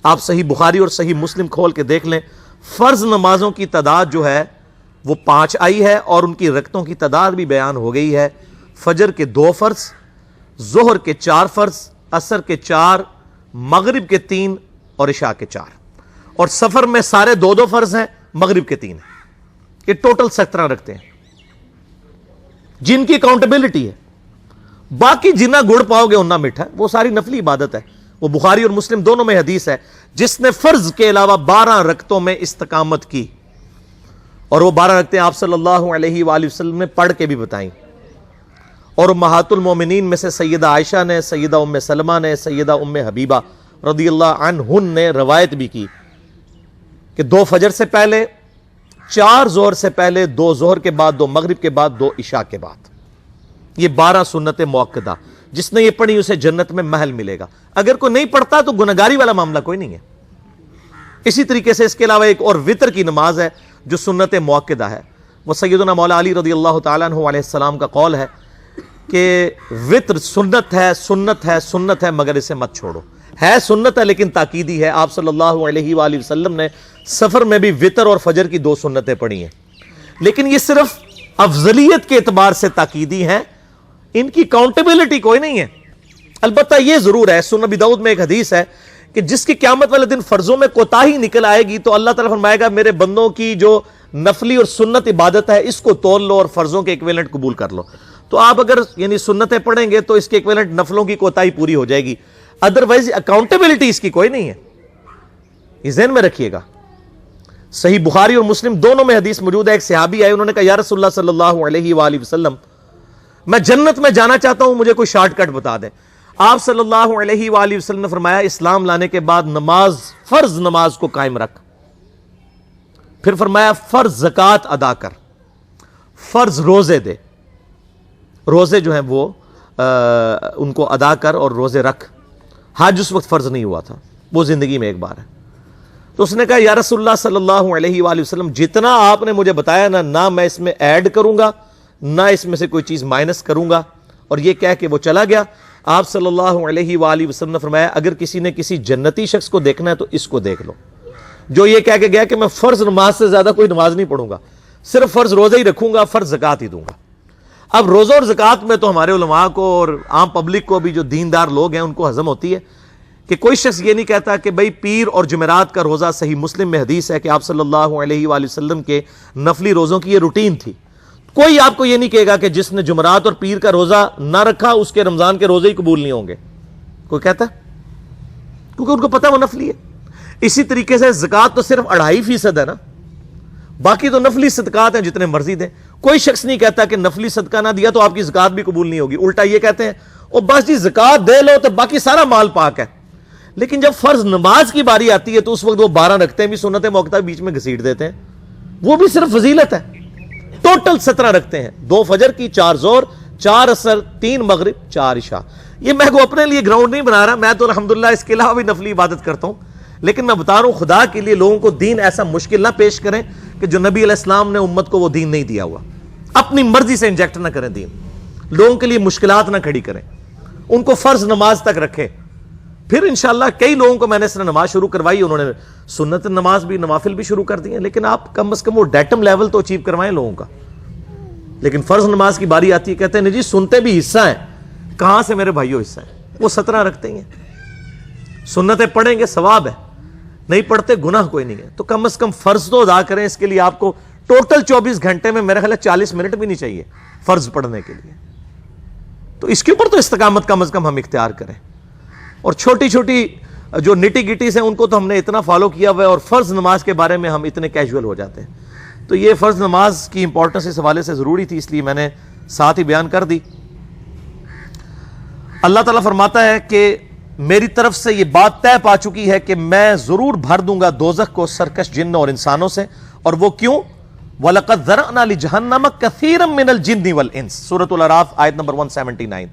آپ صحیح بخاری اور صحیح مسلم کھول کے دیکھ لیں، فرض نمازوں کی تعداد جو ہے وہ 5 آئی ہے، اور ان کی رکعتوں کی تعداد بھی بیان ہو گئی ہے۔ فجر کے 2 فرض، ظہر کے 4 فرض، عصر کے 4، مغرب کے 3 اور عشاء کے 4، اور سفر میں سارے 2 فرض ہیں، مغرب کے 3 ہیں۔ یہ ٹوٹل 17 رکھتے ہیں جن کی اکاؤنٹیبلٹی ہے۔ باقی جنہ گڑ پاؤ گے انہ میٹھا، وہ ساری نفلی عبادت ہے۔ وہ بخاری اور مسلم دونوں میں حدیث ہے، جس نے فرض کے علاوہ 12 رکعتوں میں استقامت کی، اور وہ 12 رکعتیں آپ صلی اللہ علیہ وآلہ وسلم نے پڑھ کے بھی بتائیں، اور امہات المومنین میں سے سیدہ عائشہ نے، سیدہ ام سلمہ نے، سیدہ ام حبیبہ رضی اللہ عنہن نے روایت بھی کی کہ 2 فجر سے پہلے، 4 ظہر سے پہلے، 2 ظہر کے بعد، 2 مغرب کے بعد، 2 عشاء کے بعد، یہ 12 سنت موقدہ، جس نے یہ پڑھی اسے جنت میں محل ملے گا۔ اگر کوئی نہیں پڑھتا تو گنہگاری والا معاملہ کوئی نہیں ہے۔ اسی طریقے سے اس کے علاوہ ایک اور وطر کی نماز ہے جو سنت موقدہ ہے۔ وہ سیدنا مولا علی رضی اللہ تعالیٰ عنہ علیہ السلام کا قول ہے کہ وطر سنت ہے، سنت ہے، سنت ہے، مگر اسے مت چھوڑو۔ ہے سنت ہے لیکن تاکیدی ہے۔ آپ صلی اللہ علیہ وآلہ وسلم نے سفر میں بھی وطر اور فجر کی 2 سنتیں پڑھی ہیں، لیکن یہ صرف افضلیت کے اعتبار سے تاکیدی ہیں، ان کی کاؤنٹیبلٹی کوئی نہیں ہے۔ البتہ یہ ضرور ہے، سنن ابی داؤد میں ایک حدیث ہے کہ جس کی قیامت والے دن فرضوں میں کوتاہی نکل آئے گی تو اللہ تعالیٰ فرمائے گا میرے بندوں کی جو نفلی اور سنت عبادت ہے اس کو تول لو اور فرضوں کے ایکویلنٹ قبول کر لو۔ تو آپ اگر سنتیں پڑھیں گے تو اس کے ایکویلنٹ نفلوں کی کوتاہی پوری ہو جائے گی، ادروائز اکاؤنٹیبلٹی اس کی کوئی نہیں ہے، یہ ذہن میں رکھیے گا۔ صحیح بخاری اور مسلم دونوں میں حدیث موجود ہے۔ ایک صحابی آئے، انہوں نے کہا یا رسول اللہ صلی اللہ علیہ وآلہ وسلم، میں جنت میں جانا چاہتا ہوں، مجھے کوئی شارٹ کٹ بتا دیں۔ آپ صلی اللہ علیہ وآلہ وسلم نے فرمایا اسلام لانے کے بعد نماز، فرض نماز کو قائم رکھ، پھر فرمایا فرض زکوٰۃ ادا کر، فرض روزے دے، روزے جو ہیں وہ ان کو ادا کر اور روزے رکھ۔ حج اس وقت فرض نہیں ہوا تھا، وہ زندگی میں ایک بار ہے۔ تو اس نے کہا یا رسول اللہ صلی اللہ علیہ وآلہ وسلم، جتنا آپ نے مجھے بتایا نہ میں اس میں ایڈ کروں گا نہ اس میں سے کوئی چیز مائنس کروں گا، اور یہ کہہ کے وہ چلا گیا۔ آپ صلی اللہ علیہ وآلہ وسلم نے فرمایا اگر کسی نے کسی جنتی شخص کو دیکھنا ہے تو اس کو دیکھ لو، جو یہ کہہ کے گیا کہ میں فرض نماز سے زیادہ کوئی نماز نہیں پڑھوں گا، صرف فرض روزہ ہی رکھوں گا، فرض زکوٰۃ ہی دوں گا۔ اب روزہ اور زکوٰۃ میں تو ہمارے علماء کو اور عام پبلک کو بھی جو دیندار لوگ ہیں ان کو ہضم ہوتی ہے کہ کوئی شخص یہ نہیں کہتا کہ بھئی پیر اور جمعرات کا روزہ، صحیح مسلم میں حدیث ہے کہ آپ صلی اللہ علیہ وآلہ وسلم کے نفلی روزوں کی یہ روٹین تھی۔ کوئی آپ کو یہ نہیں کہے گا کہ جس نے جمعرات اور پیر کا روزہ نہ رکھا اس کے رمضان کے روزے ہی قبول نہیں ہوں گے، کوئی کہتا ہے؟ کیونکہ ان کو پتہ وہ نفلی ہے۔ اسی طریقے سے زکوٰۃ تو صرف 2.5% ہے نا، باقی تو نفلی صدقات ہیں جتنے مرضی دیں۔ کوئی شخص نہیں کہتا کہ نفلی صدقہ نہ دیا تو آپ کی زکوٰۃ بھی قبول نہیں ہوگی، الٹا یہ کہتے ہیں او بس جی زکوٰۃ دے لو تو باقی سارا مال پاک ہے۔ لیکن جب فرض نماز کی باری آتی ہے تو اس وقت وہ 12 رکھتے ہیں بھی سنت موقع بیچ میں گھسیٹ دیتے ہیں، وہ بھی صرف فضیلت ہے، ٹوٹل 17 رکھتے ہیں، 2 فجر کی، 4 ظہر، 4 عصر، 3 مغرب، 4 عشاء. یہ میں کو اپنے لیے گراؤنڈ نہیں بنا رہا، میں تو الحمدللہ اس کے علاوہ بھی نفلی عبادت کرتا ہوں، لیکن میں بتا رہا ہوں خدا کے لیے لوگوں کو دین ایسا مشکل نہ پیش کریں کہ جو نبی علیہ السلام نے امت کو وہ دین نہیں دیا ہوا. اپنی مرضی سے انجیکٹ نہ کریں دین، لوگوں کے لیے مشکلات نہ کھڑی کریں، ان کو فرض نماز تک رکھیں. پھر انشاءاللہ کئی لوگوں کو میں نے اس نے نماز شروع کروائی، انہوں نے سنت نماز بھی، نوافل بھی شروع کر دی ہیں، لیکن آپ کم از کم وہ ڈیٹم لیول تو اچیو کروائیں لوگوں کا. لیکن فرض نماز کی باری آتی ہے، کہتے ہیں جی سنتے بھی حصہ ہیں. کہاں سے میرے بھائیوں حصہ ہیں؟ وہ 17 رکھتے ہیں. سنتیں پڑھیں گے ثواب ہے، نہیں پڑھتے گناہ کوئی نہیں ہے. تو کم از کم فرض تو ادا کریں. اس کے لیے آپ کو ٹوٹل 24 گھنٹے میں میرے خیال ہے 40 منٹ بھی نہیں چاہیے فرض پڑھنے کے لیے. تو اس کے اوپر تو استقامت کم از کم ہم اختیار کریں. اور چھوٹی چھوٹی جو نٹی گٹیز ہیں ان کو تو ہم نے اتنا فالو کیا ہوا ہے، اور فرض نماز کے بارے میں ہم اتنے کیجول ہو جاتے ہیں. تو یہ فرض نماز کی امپورٹنس اس حوالے سے ضروری تھی، اس لیے میں نے ساتھ ہی بیان کر دی. اللہ تعالیٰ فرماتا ہے کہ میری طرف سے یہ بات طے پا چکی ہے کہ میں ضرور بھر دوں گا دوزخ کو سرکش جنوں اور انسانوں سے. اور وہ کیوں؟ وَلَقَدْ ذَرَأْنَا لِجَهَنَّمَ كَثِيرًا مِنَ الْجِنِّ وَالْإِنسِ، سورۃ الاعراف آیت نمبر 179.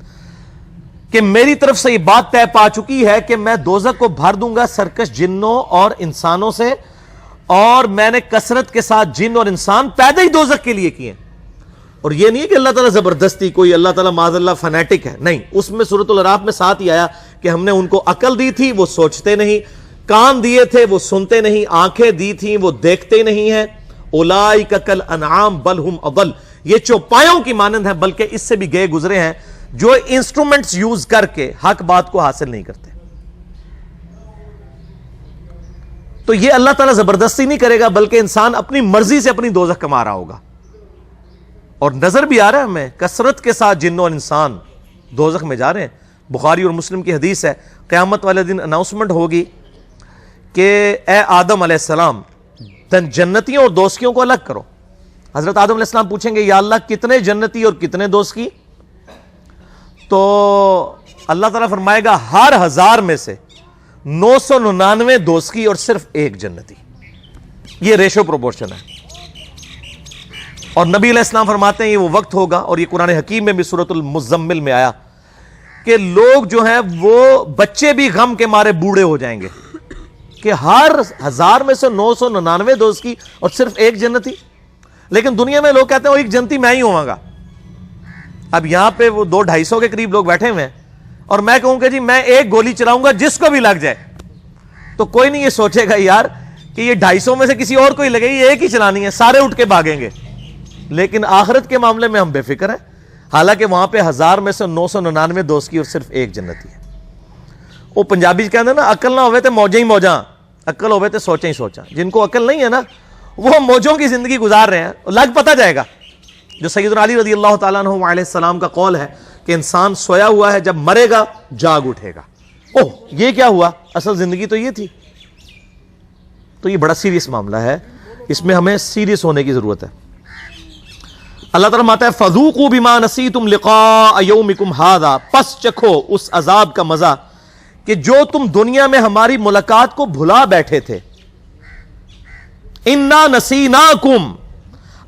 کہ میری طرف سے یہ بات طے پا چکی ہے کہ میں دوزخ کو بھر دوں گا سرکش جنوں اور انسانوں سے، اور میں نے کثرت کے ساتھ جن اور انسان پیدا ہی دوزخ کے لیے کیے. اور یہ نہیں ہے کہ اللہ تعالیٰ زبردستی کوئی اللہ تعالیٰ معاذ اللہ فنیٹک ہے، نہیں. اس میں سورۃ الاعراف میں ساتھ ہی آیا کہ ہم نے ان کو عقل دی تھی وہ سوچتے نہیں، کان دیے تھے وہ سنتے نہیں، آنکھیں دی تھیں وہ دیکھتے نہیں ہیں. اولئک کالانعام بل ہم اضل، یہ چوپایوں کی مانند ہیں بلکہ اس سے بھی گئے گزرے ہیں، جو انسٹرومنٹس یوز کر کے حق بات کو حاصل نہیں کرتے. تو یہ اللہ تعالیٰ زبردستی نہیں کرے گا، بلکہ انسان اپنی مرضی سے اپنی دوزخ کما رہا ہوگا. اور نظر بھی آ رہا ہے ہمیں، کثرت کے ساتھ جن اور انسان دوزخ میں جا رہے ہیں. بخاری اور مسلم کی حدیث ہے، قیامت والے دن اناؤنسمنٹ ہوگی کہ اے آدم علیہ السلام جنتیوں اور دوزخیوں کو الگ کرو. حضرت آدم علیہ السلام پوچھیں گے یا اللہ کتنے جنتی اور کتنے دوزخی؟ تو اللہ تعالیٰ فرمائے گا ہر 1000 میں سے 999 دوزخی اور صرف 1 جنتی. یہ ریشو پروپورشن ہے. اور نبی علیہ السلام فرماتے ہیں یہ وہ وقت ہوگا، اور یہ قرآن حکیم میں بھی سورۃ المزمل میں آیا، کہ لوگ جو ہیں وہ بچے بھی غم کے مارے بوڑھے ہو جائیں گے کہ ہر 1000 میں سے 999 دوزخی اور صرف 1 جنتی. لیکن دنیا میں لوگ کہتے ہیں وہ 1 جنتی میں ہی ہوں گا. اب یہاں پہ وہ 200-250 کے قریب لوگ بیٹھے ہوئے ہیں، اور میں کہوں کہ جی میں 1 گولی چلاؤں گا جس کو بھی لگ جائے، تو کوئی نہیں یہ سوچے گا یار کہ یہ 250 میں سے کسی اور کو ہی لگے گی، ایک ہی چلانی ہے، سارے اٹھ کے بھاگیں گے. لیکن آخرت کے معاملے میں ہم بے فکر ہیں، حالانکہ وہاں پہ 1000 میں سے 999 دوزخی اور صرف 1 جنتی ہے. وہ پنجابی کہتے ہیں نا عقل نہ ہوئے تو موجیں ہی موجاں، عقل ہوئے تو سوچیں ہی سوچاں. جن کو عقل نہیں ہے نا وہ موجوں کی زندگی گزار رہے ہیں، لگ پتہ جائے گا. جو سیدنا علی رضی اللہ تعالیٰ عنہ علیہ السلام کا قول ہے کہ انسان سویا ہوا ہے، جب مرے گا جاگ اٹھے گا. اوہ یہ کیا ہوا؟ اصل زندگی تو یہ تھی. تو یہ بڑا سیریس معاملہ ہے، اس میں ہمیں سیریس ہونے کی ضرورت ہے. اللہ تعالیٰ فرماتا ہے فذوقوا بما نسیتم لقاء یومکم ھذا، پس چکھو اس عذاب کا مزہ کہ جو تم دنیا میں ہماری ملاقات کو بھلا بیٹھے تھے. انا نسیناکم،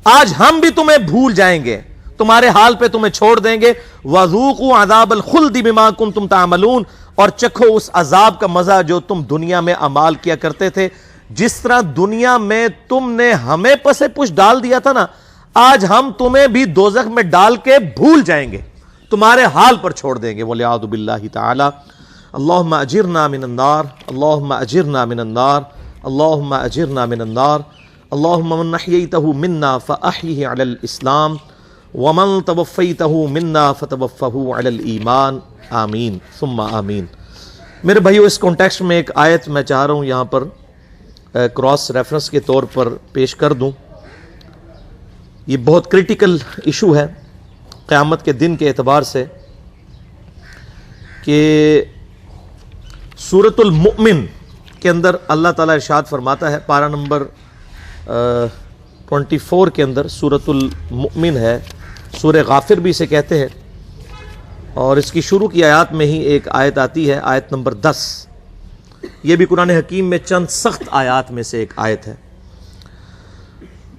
آج ہم بھی تمہیں بھول جائیں گے، تمہارے حال پہ تمہیں چھوڑ دیں گے. وذوقوا عذاب الخلد بما کنتم تعملون، اور چکھو اس عذاب کا مزہ جو تم دنیا میں اعمال کیا کرتے تھے. جس طرح دنیا میں تم نے ہمیں پسے پش ڈال دیا تھا نا، آج ہم تمہیں بھی دوزخ میں ڈال کے بھول جائیں گے، تمہارے حال پر چھوڑ دیں گے. وَلِعَاذُ بِاللَّهِ تَعَالَى. اللہم اجرنا من النار، اللہم اجرنا من النار، اللہم اجرنا من النار. اللہم من احییتہ منا فاحیہ علی الاسلام، ومن توفیتہ منا فتوفہ علی الایمان. آمین ثم آمین. میرے بھائیو، اس کانٹیکسٹ میں ایک آیت میں چاہ رہا ہوں یہاں پر کراس ریفرنس کے طور پر پیش کر دوں. یہ بہت کریٹیکل ایشو ہے قیامت کے دن کے اعتبار سے، کہ سورۃ المؤمن کے اندر اللہ تعالیٰ ارشاد فرماتا ہے، پارہ نمبر 24 کے اندر سورۃ المؤمن ہے، سورہ غافر بھی اسے کہتے ہیں، اور اس کی شروع کی آیات میں ہی ایک آیت آتی ہے، آیت نمبر 10. یہ بھی قرآن حکیم میں چند سخت آیات میں سے ایک آیت ہے.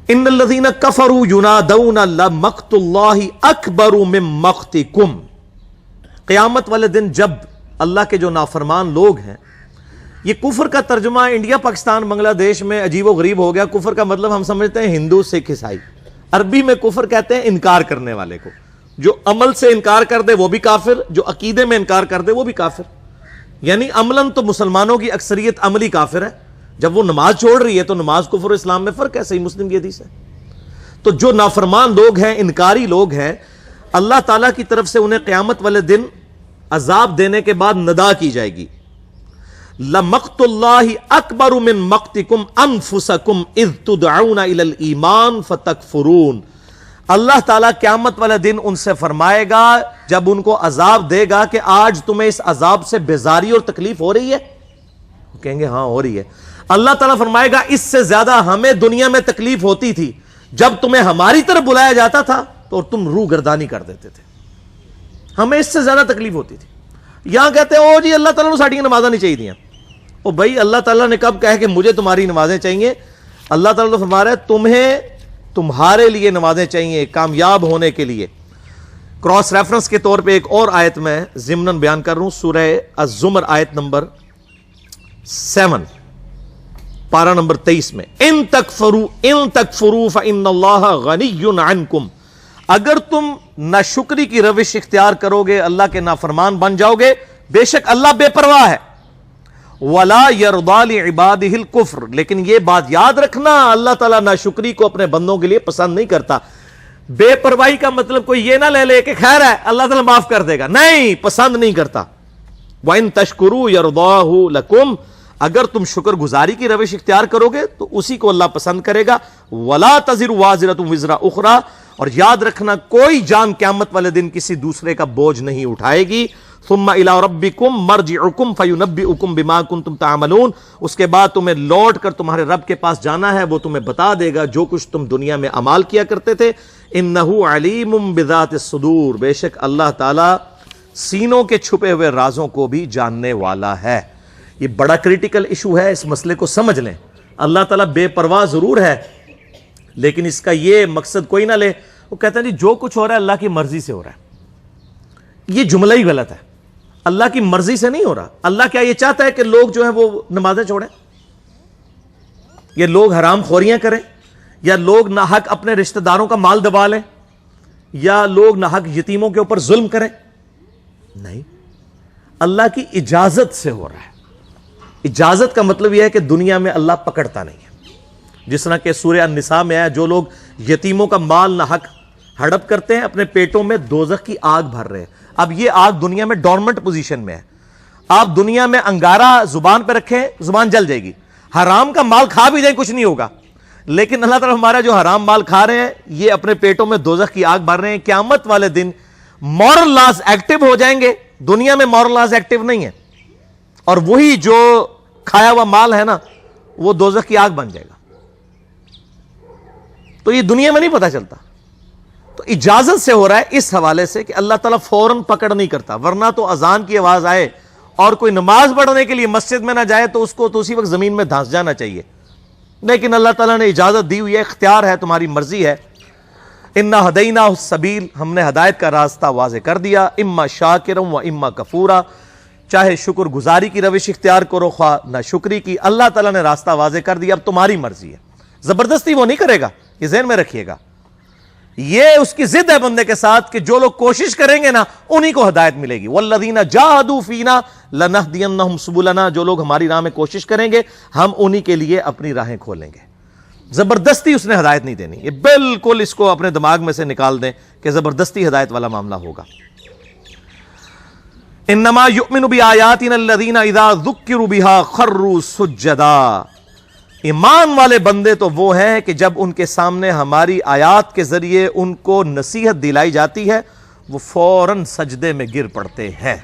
ان الذین کفروا ینادون لمقت اللہ اکبر من مقتکم. قیامت والے دن جب اللہ کے جو نافرمان لوگ ہیں، یہ کفر کا ترجمہ انڈیا پاکستان بنگلہ دیش میں عجیب و غریب ہو گیا. کفر کا مطلب ہم سمجھتے ہیں ہندو سکھ عیسائی. عربی میں کفر کہتے ہیں انکار کرنے والے کو. جو عمل سے انکار کر دے وہ بھی کافر، جو عقیدے میں انکار کر دے وہ بھی کافر. یعنی عملاً تو مسلمانوں کی اکثریت عملی کافر ہے. جب وہ نماز چھوڑ رہی ہے تو نماز کفر و اسلام میں فرق ہے. صحیح مسلم کی حدیث ہے. تو جو نافرمان لوگ ہیں، انکاری لوگ ہیں، اللہ تعالیٰ کی طرف سے انہیں قیامت والے دن عذاب دینے کے بعد ندا کی جائے گی. لَمَقْتُ اللَّهِ أَكْبَرُ مِن مَقْتِكُمْ أَنفُسَكُمْ إِذْ تُدْعَوْنَ إِلَى الْإِيمَانِ فَتَكْفُرُونَ. اللہ تعالیٰ قیامت والے دن ان سے فرمائے گا جب ان کو عذاب دے گا کہ آج تمہیں اس عذاب سے بیزاری اور تکلیف ہو رہی ہے. وہ کہیں گے ہاں ہو رہی ہے. اللہ تعالیٰ فرمائے گا اس سے زیادہ ہمیں دنیا میں تکلیف ہوتی تھی جب تمہیں ہماری طرف بلایا جاتا تھا تو تم روح گردانی کر دیتے تھے. ہمیں اس سے زیادہ تکلیف ہوتی تھی. یہاں کہتے ہیں او جی اللہ تعالیٰ نے ساڑی نمازیں نہیں چاہیے دیا. او بھائی اللہ تعالیٰ نے کب کہا کہ مجھے تمہاری نمازیں چاہیے؟ اللہ تعالیٰ تو فرما رہا ہے تمہیں تمہارے لیے نمازیں چاہیے کامیاب ہونے کے لیے. کراس ریفرنس کے طور پہ ایک اور آیت میں ضمناً بیان کر رہا ہوں. سورہ الزمر آیت نمبر 7 پارہ نمبر 23 میں ان تکفروا فإن اللہ غنی عنکم. اگر تم ناشکری کی روش اختیار کرو گے، اللہ کے نافرمان بن جاؤ گے، بے شک اللہ بے پرواہ ہے. وَلَا يَرْضَى لِعِبَادِهِ الْكُفْرِ. لیکن یہ بات یاد رکھنا اللہ تعالیٰ ناشکری کو اپنے بندوں کے لیے پسند نہیں کرتا. بے پرواہی کا مطلب کوئی یہ نہ لے لے کہ خیر ہے اللہ تعالیٰ معاف کر دے گا. نہیں، پسند نہیں کرتا. وَإِن تَشْكُرُوا يَرْضَاهُ لَكُمْ. اگر تم شکر گزاری کی روش اختیار کرو گے تو اسی کو اللہ پسند کرے گا. وَلَا تَزِرُ وَازِرَةٌ وِزْرَ أُخْرَى. اور یاد رکھنا کوئی جان قیامت والے دن کسی دوسرے کا بوجھ نہیں اٹھائے گی. ثم الى ربکم مرجعکم فینبئکم بما کنتم تعملون. اس کے بعد تمہیں لوٹ کر تمہارے رب کے پاس جانا ہے، وہ تمہیں بتا دے گا جو کچھ تم دنیا میں اعمال کیا کرتے تھے. انہ علیم بذات الصدور. بے شک اللہ تعالی سینوں کے چھپے ہوئے رازوں کو بھی جاننے والا ہے. یہ بڑا کریٹیکل ایشو ہے، اس مسئلے کو سمجھ لیں. اللہ تعالیٰ بے پرواہ ضرور ہے لیکن اس کا یہ مقصد کوئی نہ لے. وہ کہتا ہے جی جو کچھ ہو رہا ہے اللہ کی مرضی سے ہو رہا ہے. یہ جملہ ہی غلط ہے. اللہ کی مرضی سے نہیں ہو رہا. اللہ کیا یہ چاہتا ہے کہ لوگ جو ہیں وہ نمازیں چھوڑیں، یا لوگ حرام خوریاں کریں، یا لوگ ناحق اپنے رشتہ داروں کا مال دبا لیں، یا لوگ ناحق یتیموں کے اوپر ظلم کریں؟ نہیں، اللہ کی اجازت سے ہو رہا ہے. اجازت کا مطلب یہ ہے کہ دنیا میں اللہ پکڑتا نہیں ہے. جس طرح کہ سورہ النساء میں ہے جو لوگ یتیموں کا مال ناحق ہڑپ کرتے ہیں اپنے پیٹوں میں دوزخ کی آگ بھر رہے ہیں. اب یہ آگ دنیا میں ڈورمنٹ پوزیشن میں ہے. آپ دنیا میں انگارہ زبان پہ رکھیں زبان جل جائے گی. حرام کا مال کھا بھی جائیں کچھ نہیں ہوگا. لیکن اللہ تعالیٰ ہمارا جو حرام مال کھا رہے ہیں یہ اپنے پیٹوں میں دوزخ کی آگ بھر رہے ہیں. قیامت والے دن مورل لاز ایکٹیو ہو جائیں گے. دنیا میں مورل لاز ایکٹیو نہیں ہے اور وہی جو کھایا ہوا مال ہے نا وہ دوزخ کی آگ بن جائے گا. تو یہ دنیا میں نہیں پتا چلتا. تو اجازت سے ہو رہا ہے اس حوالے سے کہ اللہ تعالیٰ فوراً پکڑ نہیں کرتا. ورنہ تو اذان کی آواز آئے اور کوئی نماز پڑھنے کے لیے مسجد میں نہ جائے تو اس کو تو اسی وقت زمین میں دھانس جانا چاہیے. لیکن اللہ تعالیٰ نے اجازت دی ہوئی ہے، اختیار ہے، تمہاری مرضی ہے. انا ہدیناہ السبیل. ہم نے ہدایت کا راستہ واضح کر دیا. اما شاکرا و اما کفورا. چاہے شکر گزاری کی روش اختیار کرو خواہ نہ شکری کی. اللہ تعالیٰ نے راستہ واضح کر دیا، اب تمہاری مرضی ہے. زبردستی وہ نہیں کرے گا، یہ ذہن میں رکھیے گا. یہ اس کی ضد ہے بندے کے ساتھ کہ جو لوگ کوشش کریں گے نا انہی کو ہدایت ملے گی. والذین جاہدوا فینا لنہدینہم سبلنا. جو لوگ ہماری راہ میں کوشش کریں گے ہم انہی کے لیے اپنی راہیں کھولیں گے. زبردستی اس نے ہدایت نہیں دینی. یہ بالکل اس کو اپنے دماغ میں سے نکال دیں کہ زبردستی ہدایت والا معاملہ ہوگا. انما یؤمن بآیاتنا الذین اذا ذکروا بها خروا سجدا. ایمان والے بندے تو وہ ہیں کہ جب ان کے سامنے ہماری آیات کے ذریعے ان کو نصیحت دلائی جاتی ہے وہ فوراً سجدے میں گر پڑتے ہیں.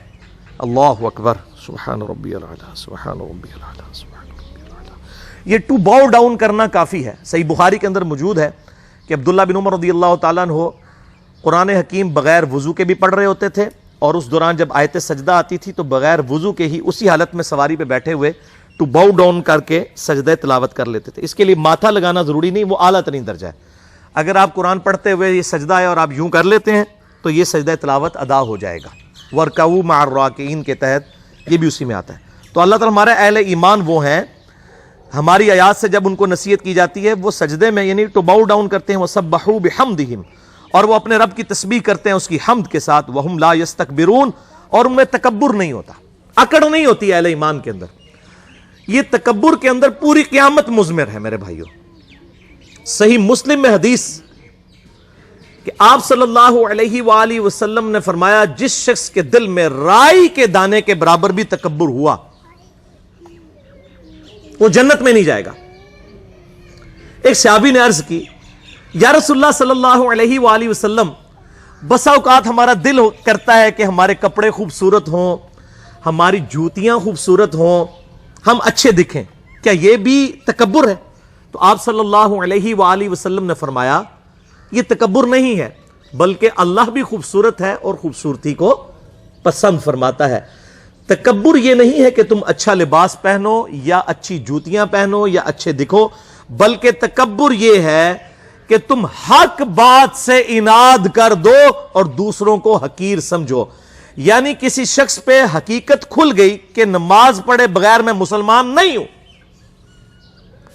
اللہ اکبر. سبحان ربی العلی سبحان ربی العلی سبحان ربی العلی. یہ ٹو باؤ ڈاؤن کرنا کافی ہے. صحیح بخاری کے اندر موجود ہے کہ عبداللہ بن عمر رضی اللہ تعالیٰ عنہ قرآن حکیم بغیر وضو کے بھی پڑھ رہے ہوتے تھے اور اس دوران جب آیت سجدہ آتی تھی تو بغیر وضو کے ہی اسی حالت میں سواری پہ بیٹھے ہوئے ٹو باؤ ڈاؤن کر کے سجدہ تلاوت کر لیتے تھے. اس کے لیے ماتھا لگانا ضروری نہیں, وہ اعلیٰ ترین درجہ ہے. اگر آپ قرآن پڑھتے ہوئے یہ سجدہ ہے اور آپ یوں کر لیتے ہیں تو یہ سجدہ تلاوت ادا ہو جائے گا. وَارْكَعُوا مَعَ الرَّاكِعِينَ کے تحت یہ بھی اسی میں آتا ہے. تو اللہ تعالیٰ ہمارے اہل ایمان وہ ہیں, ہماری آیات سے جب ان کو نصیحت کی جاتی ہے وہ سجدے میں یعنی ٹو باؤ ڈاؤن کرتے ہیں. وَسَبَّحُوا بِحَمْدِهِمْ, اور وہ اپنے رب کی تسبیح کرتے ہیں اس کی حمد کے ساتھ. وَهُمْ لَا يَسْتَكْبِرُونَ, اور ان میں تکبر نہیں ہوتا, اکڑ نہیں ہوتی اہل ایمان کے اندر. یہ تکبر کے اندر پوری قیامت مضمر ہے میرے بھائیوں. صحیح مسلم میں حدیث کہ آپ صلی اللہ علیہ وآلہ وسلم نے فرمایا, جس شخص کے دل میں رائی کے دانے کے برابر بھی تکبر ہوا وہ جنت میں نہیں جائے گا. ایک صحابی نے عرض کی, یا رسول اللہ صلی اللہ علیہ وآلہ وسلم, بسا اوقات ہمارا دل کرتا ہے کہ ہمارے کپڑے خوبصورت ہوں, ہماری جوتیاں خوبصورت ہوں, ہم اچھے دکھیں, کیا یہ بھی تکبر ہے؟ تو آپ صلی اللہ علیہ وآلہ وسلم نے فرمایا یہ تکبر نہیں ہے, بلکہ اللہ بھی خوبصورت ہے اور خوبصورتی کو پسند فرماتا ہے. تکبر یہ نہیں ہے کہ تم اچھا لباس پہنو یا اچھی جوتیاں پہنو یا اچھے دکھو, بلکہ تکبر یہ ہے کہ تم حق بات سے اناد کر دو اور دوسروں کو حقیر سمجھو. یعنی کسی شخص پہ حقیقت کھل گئی کہ نماز پڑھے بغیر میں مسلمان نہیں ہوں,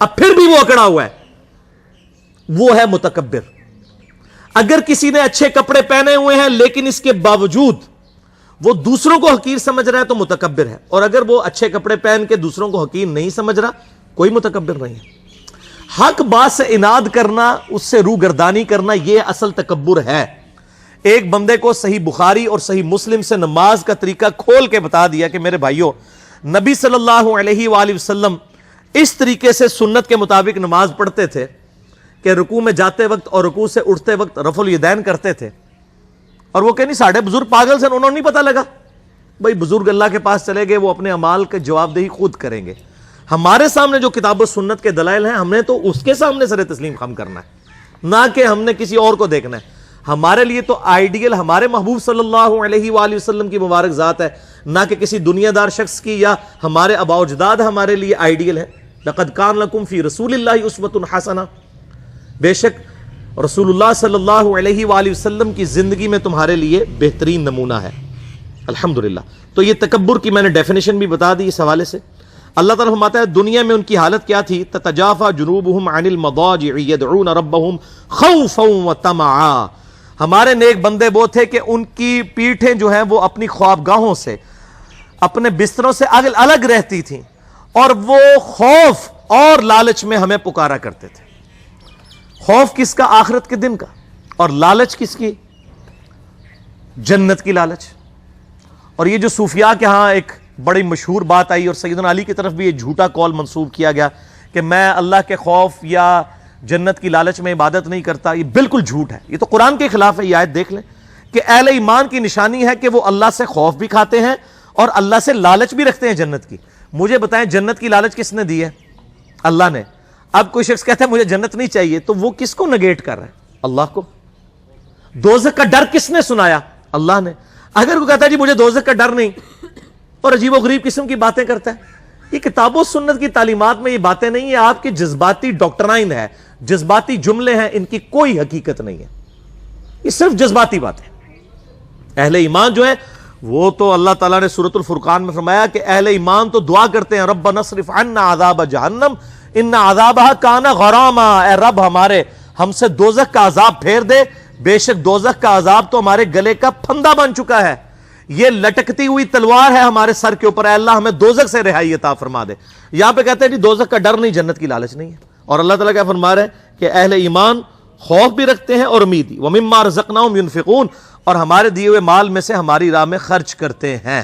اب پھر بھی وہ اکڑا ہوا ہے, وہ ہے متکبر. اگر کسی نے اچھے کپڑے پہنے ہوئے ہیں لیکن اس کے باوجود وہ دوسروں کو حقیر سمجھ رہا ہے تو متکبر ہے, اور اگر وہ اچھے کپڑے پہن کے دوسروں کو حقیر نہیں سمجھ رہا کوئی متکبر نہیں ہے. حق بات سے اناد کرنا, اس سے روگردانی کرنا, یہ اصل تکبر ہے. ایک بندے کو صحیح بخاری اور صحیح مسلم سے نماز کا طریقہ کھول کے بتا دیا کہ میرے بھائیوں, نبی صلی اللہ علیہ وآلہ وسلم اس طریقے سے سنت کے مطابق نماز پڑھتے تھے کہ رکوع میں جاتے وقت اور رکوع سے اٹھتے وقت رفع الیدین کرتے تھے. اور وہ کہیں نہیں ساڑھے بزرگ پاگل سے, انہوں نے نہیں پتا لگا. بھائی بزرگ اللہ کے پاس چلے گئے, وہ اپنے اعمال کے جواب دہی خود کریں گے. ہمارے سامنے جو کتاب و سنت کے دلائل ہیں ہم نے تو اس کے سامنے سر تسلیم خم کرنا ہے, نہ کہ ہم نے کسی اور کو دیکھنا ہے. ہمارے لیے تو آئیڈیل ہمارے محبوب صلی اللہ علیہ وآلہ وسلم کی مبارک ذات ہے, نہ کہ کسی دنیا دار شخص کی یا ہمارے آباء و اجداد ہمارے لیے آئیڈیل ہے. لقد کان لکم فی رسول اللہ اسوۃ حسنہ, بے شک رسول اللہ صلی اللہ علیہ وآلہ وسلم کی زندگی میں تمہارے لیے بہترین نمونہ ہے. الحمدللہ. تو یہ تکبر کی میں نے ڈیفینیشن بھی بتا دی اس حوالے سے. اللہ تعالیٰ فرماتا ہے دنیا میں ان کی حالت کیا تھی, تتجافا جنوبہم عن المضاجع یدعون ربہم خوفا وطمعا. ہمارے نیک بندے وہ تھے کہ ان کی پیٹھیں جو ہیں وہ اپنی خوابگاہوں سے, اپنے بستروں سے الگ رہتی تھیں, اور وہ خوف اور لالچ میں ہمیں پکارا کرتے تھے. خوف کس کا؟ آخرت کے دن کا. اور لالچ کس کی؟ جنت کی لالچ. اور یہ جو صوفیاء کے ہاں ایک بڑی مشہور بات آئی, اور سیدنا علی کی طرف بھی یہ جھوٹا قول منسوب کیا گیا کہ میں اللہ کے خوف یا جنت کی لالچ میں عبادت نہیں کرتا, یہ بالکل جھوٹ ہے. یہ تو قرآن کے خلاف ہے. یہ آیت دیکھ لیں کہ اہل ایمان کی نشانی ہے کہ وہ اللہ سے خوف بھی کھاتے ہیں اور اللہ سے لالچ بھی رکھتے ہیں جنت کی. مجھے بتائیں جنت کی لالچ کس نے دی ہے؟ اللہ نے. اب کوئی شخص کہتا ہے مجھے جنت نہیں چاہیے, تو وہ کس کو نگیٹ کر رہا ہے؟ اللہ کو. دوزخ کا ڈر کس نے سنایا؟ اللہ نے. اگر کوئی کہتا ہے جی مجھے دوزخ کا ڈر نہیں, اور عجیب و غریب قسم کی باتیں کرتا ہے, یہ کتاب و سنت کی تعلیمات میں یہ باتیں نہیں ہیں, آپ کی جذباتی ڈاکٹرائن ہے, جذباتی جملے ہیں, ان کی کوئی حقیقت نہیں ہے, یہ صرف جذباتی باتیں. اہل ایمان جو ہیں وہ تو اللہ تعالیٰ نے سورۃ الفرقان میں فرمایا کہ اہل ایمان تو دعا کرتے ہیں ربنا اصرف عنا عذاب جہنم ان عذابها کان غراما, اے رب ہمارے ہم سے دوزخ کا عذاب پھیر دے, بے شک دوزخ کا عذاب تو ہمارے گلے کا پھندا بن چکا ہے, یہ لٹکتی ہوئی تلوار ہے ہمارے سر کے اوپر, اے اللہ ہمیں دوزخ سے رہائی عطا فرما دے. یہاں پہ کہتے ہیں جی دوزخ کا ڈر نہیں, جنت کی لالچ نہیں ہے. اور اللہ تعالیٰ کیا فرما رہے ہیں کہ اہل ایمان خوف بھی رکھتے ہیں اور امید بھی. وَمِمَّا رَزَقْنَاهُمْ يُنْفِقُونَ, اور ہمارے دیے ہوئے مال میں سے ہماری راہ میں خرچ کرتے ہیں.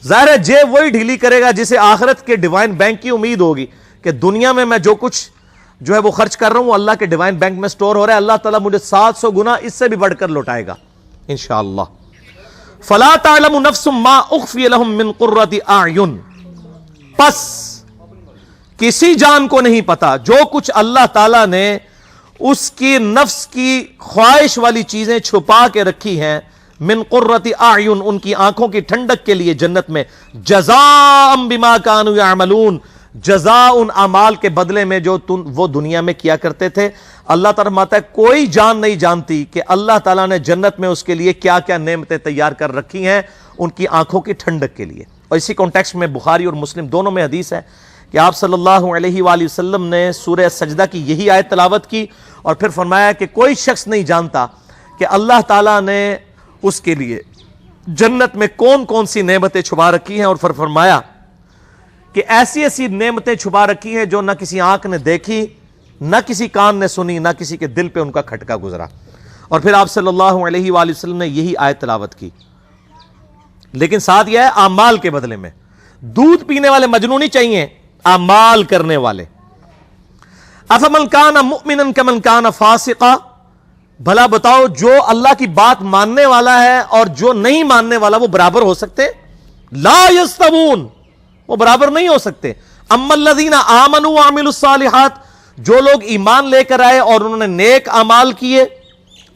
ظاہر ہے جیب وہی ڈھیلی کرے گا جسے آخرت کے ڈیوائن بینک کی امید ہوگی کہ دنیا میں جو کچھ جو ہے وہ خرچ کر رہا ہوں وہ اللہ کے ڈیوائن بینک میں سٹور ہو رہا ہے, اللہ تعالیٰ مجھے 700 گنا اس سے بھی بڑھ کر لوٹائے گا انشاءاللہ. فَلَا تَعْلَمُ نَفْسٌ مَا أُخْفِيَ لَهُم مِّن قُرَّةِ أَعْيُنٍ, پس کسی جان کو نہیں پتا جو کچھ اللہ تعالیٰ نے اس کی نفس کی خواہش والی چیزیں چھپا کے رکھی ہیں, من قرۃ اعین, ان کی آنکھوں کی ٹھنڈک کے لیے جنت میں, جزاء بما کانوا یعملون, جزا ان اعمال کے بدلے میں جو وہ دنیا میں کیا کرتے تھے۔ اللہ تعالیٰ فرماتا ہے کوئی جان نہیں جانتی کہ اللہ تعالیٰ نے جنت میں اس کے لیے کیا کیا نعمتیں تیار کر رکھی ہیں ان کی آنکھوں کی ٹھنڈک کے لیے۔ اور اسی کانٹیکسٹ میں بخاری اور مسلم دونوں میں حدیث ہے کہ آپ صلی اللہ علیہ وآلہ وسلم نے سورہ سجدہ کی یہی آیت تلاوت کی اور پھر فرمایا کہ کوئی شخص نہیں جانتا کہ اللہ تعالیٰ نے اس کے لیے جنت میں کون کون سی نعمتیں چھپا رکھی ہیں، اور پھر فرمایا کہ ایسی ایسی نعمتیں چھپا رکھی ہیں جو نہ کسی آنکھ نے دیکھی، نہ کسی کان نے سنی، نہ کسی کے دل پہ ان کا کھٹکا گزرا۔ اور پھر آپ صلی اللہ علیہ وآلہ وسلم نے یہی آیت تلاوت کی، لیکن ساتھ یہ ہے اعمال کے بدلے میں۔ دودھ پینے والے مجنون نہیں چاہیے، اعمال کرنے والے۔ افمن کان مؤمنا کمن کان فاسقا، بھلا بتاؤ جو اللہ کی بات ماننے والا ہے اور جو نہیں ماننے والا وہ برابر ہو سکتے؟ لا یستوون، وہ برابر نہیں ہو سکتے۔ اما الذین آمنوا وعملوا الصالحات، جو لوگ ایمان لے کر آئے اور انہوں نے نیک اعمال کیے،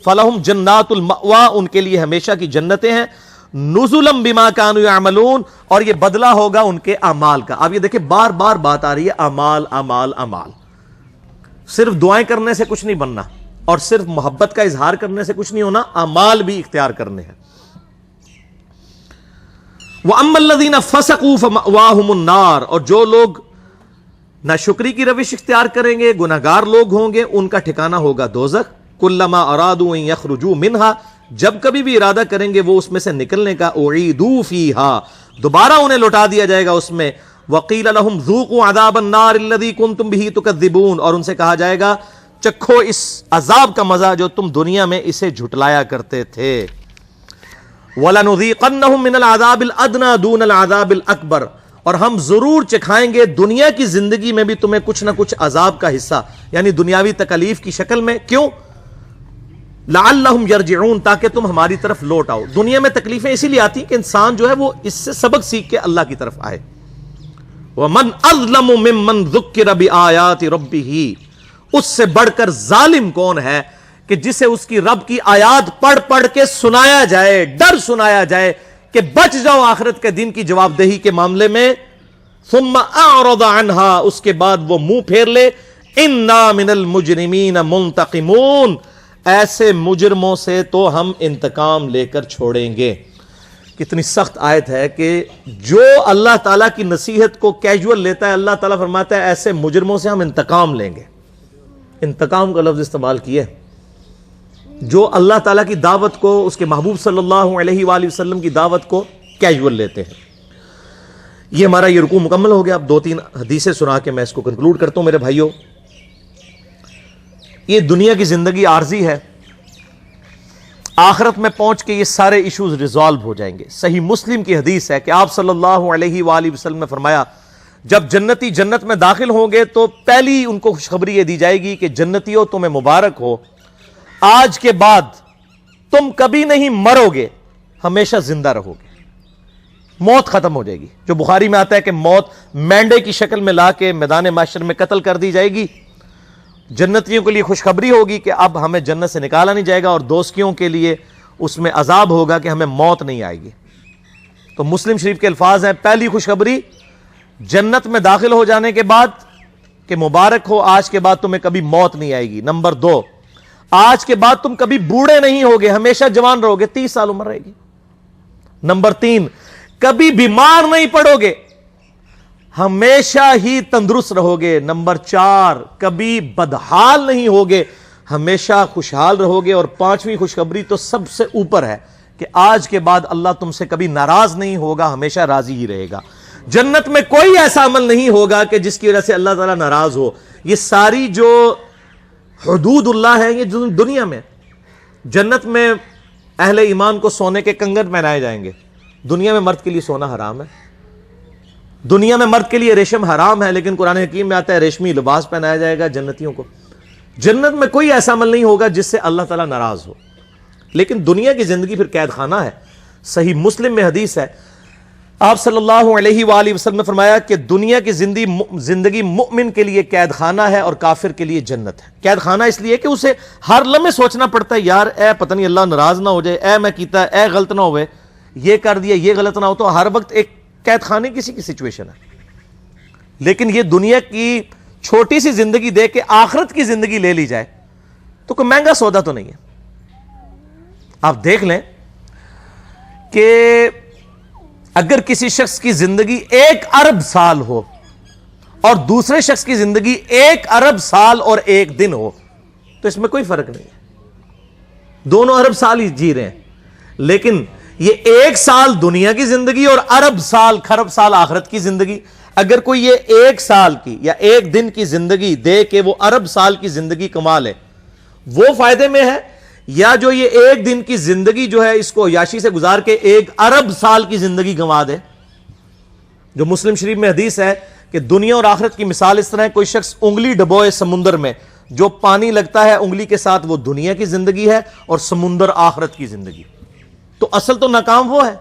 فلہم جنات المأویٰ، ان کے لیے ہمیشہ کی جنتیں ہیں، نزلا بما كانوا يعملون، اور یہ بدلہ ہوگا ان کے اعمال کا۔ اب یہ دیکھیں بار بار بات آ رہی ہے اعمال اعمال اعمال۔ صرف دعائیں کرنے سے کچھ نہیں بننا اور صرف محبت کا اظہار کرنے سے کچھ نہیں ہونا، اعمال بھی اختیار کرنے ہیں۔ وَأَمَّا الَّذِينَ فَسَقُوا فَمَأْوَاهُمُ النَّارُ، اور جو لوگ ناشکری کی روش اختیار کریں گے، گناہگار لوگ ہوں گے، ان کا ٹھکانہ ہوگا دوزخ۔ كُلَّمَا أَرَادُوا أَن يَخْرُجُوا مِنْهَا، جب کبھی بھی ارادہ کریں گے وہ اس میں سے نکلنے کا، اعیدوا فیہا، دوبارہ انہیں لوٹا دیا جائے گا اس میں۔ وقیل لہم ذوقوا عذاب النار الذی کنتم بہ تکذبون، اور ان سے کہا جائے گا چکھو اس عذاب کا مزہ جو تم دنیا میں اسے جھٹلایا کرتے تھے۔ وَلَنُذِيقَنَّهُم مِّنَ الْعَذَابِ الْأَدْنَىٰ دُونَ الْعَذَابِ الْأَكْبَرِ، اور ہم ضرور چکھائیں گے دنیا کی زندگی میں بھی تمہیں کچھ نہ کچھ عذاب کا حصہ، یعنی دنیاوی تکالیف کی شکل میں۔ کیوں؟ لعلہم یرجعون، تاکہ تم ہماری طرف لوٹ آؤ۔ دنیا میں تکلیفیں اسی لیے آتی ہیں کہ انسان جو ہے وہ اس سے سبق سیکھ کے اللہ کی طرف آئے۔ وَمَنْ أَظْلَمُ مِمَّنْ ذُكِّرَ بِآيَاتِ رَبِّهِ، اس سے بڑھ کر ظالم کون ہے کہ جسے اس کی رب کی آیات پڑھ پڑھ کے سنایا جائے، ڈر سنایا جائے کہ بچ جاؤ آخرت کے دن کی جواب دہی کے معاملے میں۔ ثُمَّ أَعْرَضَ عَنْهَا، اس کے بعد وہ منہ پھیر لے۔ إِنَّا مِنَ الْمُجْرِمِينَ مُنْتَقِمُونَ، ایسے مجرموں سے تو ہم انتقام لے کر چھوڑیں گے۔ کتنی سخت آیت ہے کہ جو اللہ تعالیٰ کی نصیحت کو کیجول لیتا ہے، اللہ تعالیٰ فرماتا ہے ایسے مجرموں سے ہم انتقام لیں گے۔ انتقام کا لفظ استعمال کیے، جو اللہ تعالیٰ کی دعوت کو، اس کے محبوب صلی اللہ علیہ وآلہ وسلم کی دعوت کو کیجول لیتے ہیں۔ یہ ہمارا یہ رکوع مکمل ہو گیا۔ اب 2-3 حدیثیں سنا کے میں اس کو کنکلوڈ کرتا ہوں۔ میرے بھائیوں، یہ دنیا کی زندگی عارضی ہے، آخرت میں پہنچ کے یہ سارے ایشوز ریزالو ہو جائیں گے۔ صحیح مسلم کی حدیث ہے کہ آپ صلی اللہ علیہ وآلہ وسلم نے فرمایا جب جنتی جنت میں داخل ہوں گے تو پہلی ان کو خوشخبری یہ دی جائے گی کہ جنتیوں تمہیں مبارک ہو، آج کے بعد تم کبھی نہیں مرو گے، ہمیشہ زندہ رہو گے، موت ختم ہو جائے گی۔ جو بخاری میں آتا ہے کہ موت مینڈے کی شکل میں لا کے میدان محشر میں قتل کر دی جائے گی۔ جنتیوں کے لیے خوشخبری ہوگی کہ اب ہمیں جنت سے نکالا نہیں جائے گا، اور دوزخیوں کے لیے اس میں عذاب ہوگا کہ ہمیں موت نہیں آئے گی۔ تو مسلم شریف کے الفاظ ہیں، پہلی خوشخبری جنت میں داخل ہو جانے کے بعد کہ مبارک ہو، آج کے بعد تمہیں کبھی موت نہیں آئے گی۔ نمبر 2، آج کے بعد تم کبھی بوڑھے نہیں ہوگے، ہمیشہ جوان رہو گے، 30 سال عمر رہے گی۔ نمبر 3، کبھی بیمار نہیں پڑو گے، ہمیشہ ہی تندرست رہو گے۔ نمبر 4، کبھی بدحال نہیں ہوگے، ہمیشہ خوشحال رہو گے۔ اور 5ویں خوشخبری تو سب سے اوپر ہے کہ آج کے بعد اللہ تم سے کبھی ناراض نہیں ہوگا، ہمیشہ راضی ہی رہے گا۔ جنت میں کوئی ایسا عمل نہیں ہوگا کہ جس کی وجہ سے اللہ تعالیٰ ناراض ہو۔ یہ ساری جو حدود اللہ ہے یہ دنیا میں، جنت میں اہل ایمان کو سونے کے کنگن پہنائے جائیں گے۔ دنیا میں مرد کے لیے سونا حرام ہے، دنیا میں مرد کے لیے ریشم حرام ہے، لیکن قرآن حکیم میں آتا ہے ریشمی لباس پہنایا جائے گا جنتیوں کو۔ جنت میں کوئی ایسا عمل نہیں ہوگا جس سے اللہ تعالیٰ ناراض ہو۔ لیکن دنیا کی زندگی پھر قید خانہ ہے۔ صحیح مسلم میں حدیث ہے، آپ صلی اللہ علیہ وآلہ وسلم نے فرمایا کہ دنیا کی زندگی مؤمن کے لیے قید خانہ ہے اور کافر کے لیے جنت ہے۔ قید خانہ اس لیے کہ اسے ہر لمحے سوچنا پڑتا ہے یار اے پتہ نہیں اللہ ناراض نہ ہو جائے، اے میں کیتا اے غلط نہ ہوئے، یہ کر دیا یہ غلط نہ ہو، تو ہر وقت ایک قید خانے کسی کی سچویشن ہے۔ لیکن یہ دنیا کی چھوٹی سی زندگی دے کے آخرت کی زندگی لے لی جائے تو کوئی مہنگا سودا تو نہیں ہے. آپ دیکھ لیں کہ اگر کسی شخص کی زندگی 1 ارب سال ہو اور دوسرے شخص کی زندگی 1 ارب سال اور 1 دن ہو تو اس میں کوئی فرق نہیں ہے, دونوں ارب سال ہی جی رہے ہیں, لیکن یہ 1 سال دنیا کی زندگی اور ارب سال کھرب سال آخرت کی زندگی. اگر کوئی یہ 1 سال کی یا 1 دن کی زندگی دے کے وہ ارب سال کی زندگی کما لے, وہ فائدے میں ہے, یا جو یہ 1 دن کی زندگی جو ہے اس کو عیاشی سے گزار کے 1 ارب سال کی زندگی گنوا دے. جو مسلم شریف میں حدیث ہے کہ دنیا اور آخرت کی مثال اس طرح ہے, کوئی شخص انگلی ڈبوئے سمندر میں, جو پانی لگتا ہے انگلی کے ساتھ وہ دنیا کی زندگی ہے اور سمندر آخرت کی زندگی. تو اصل تو ناکام وہ ہے,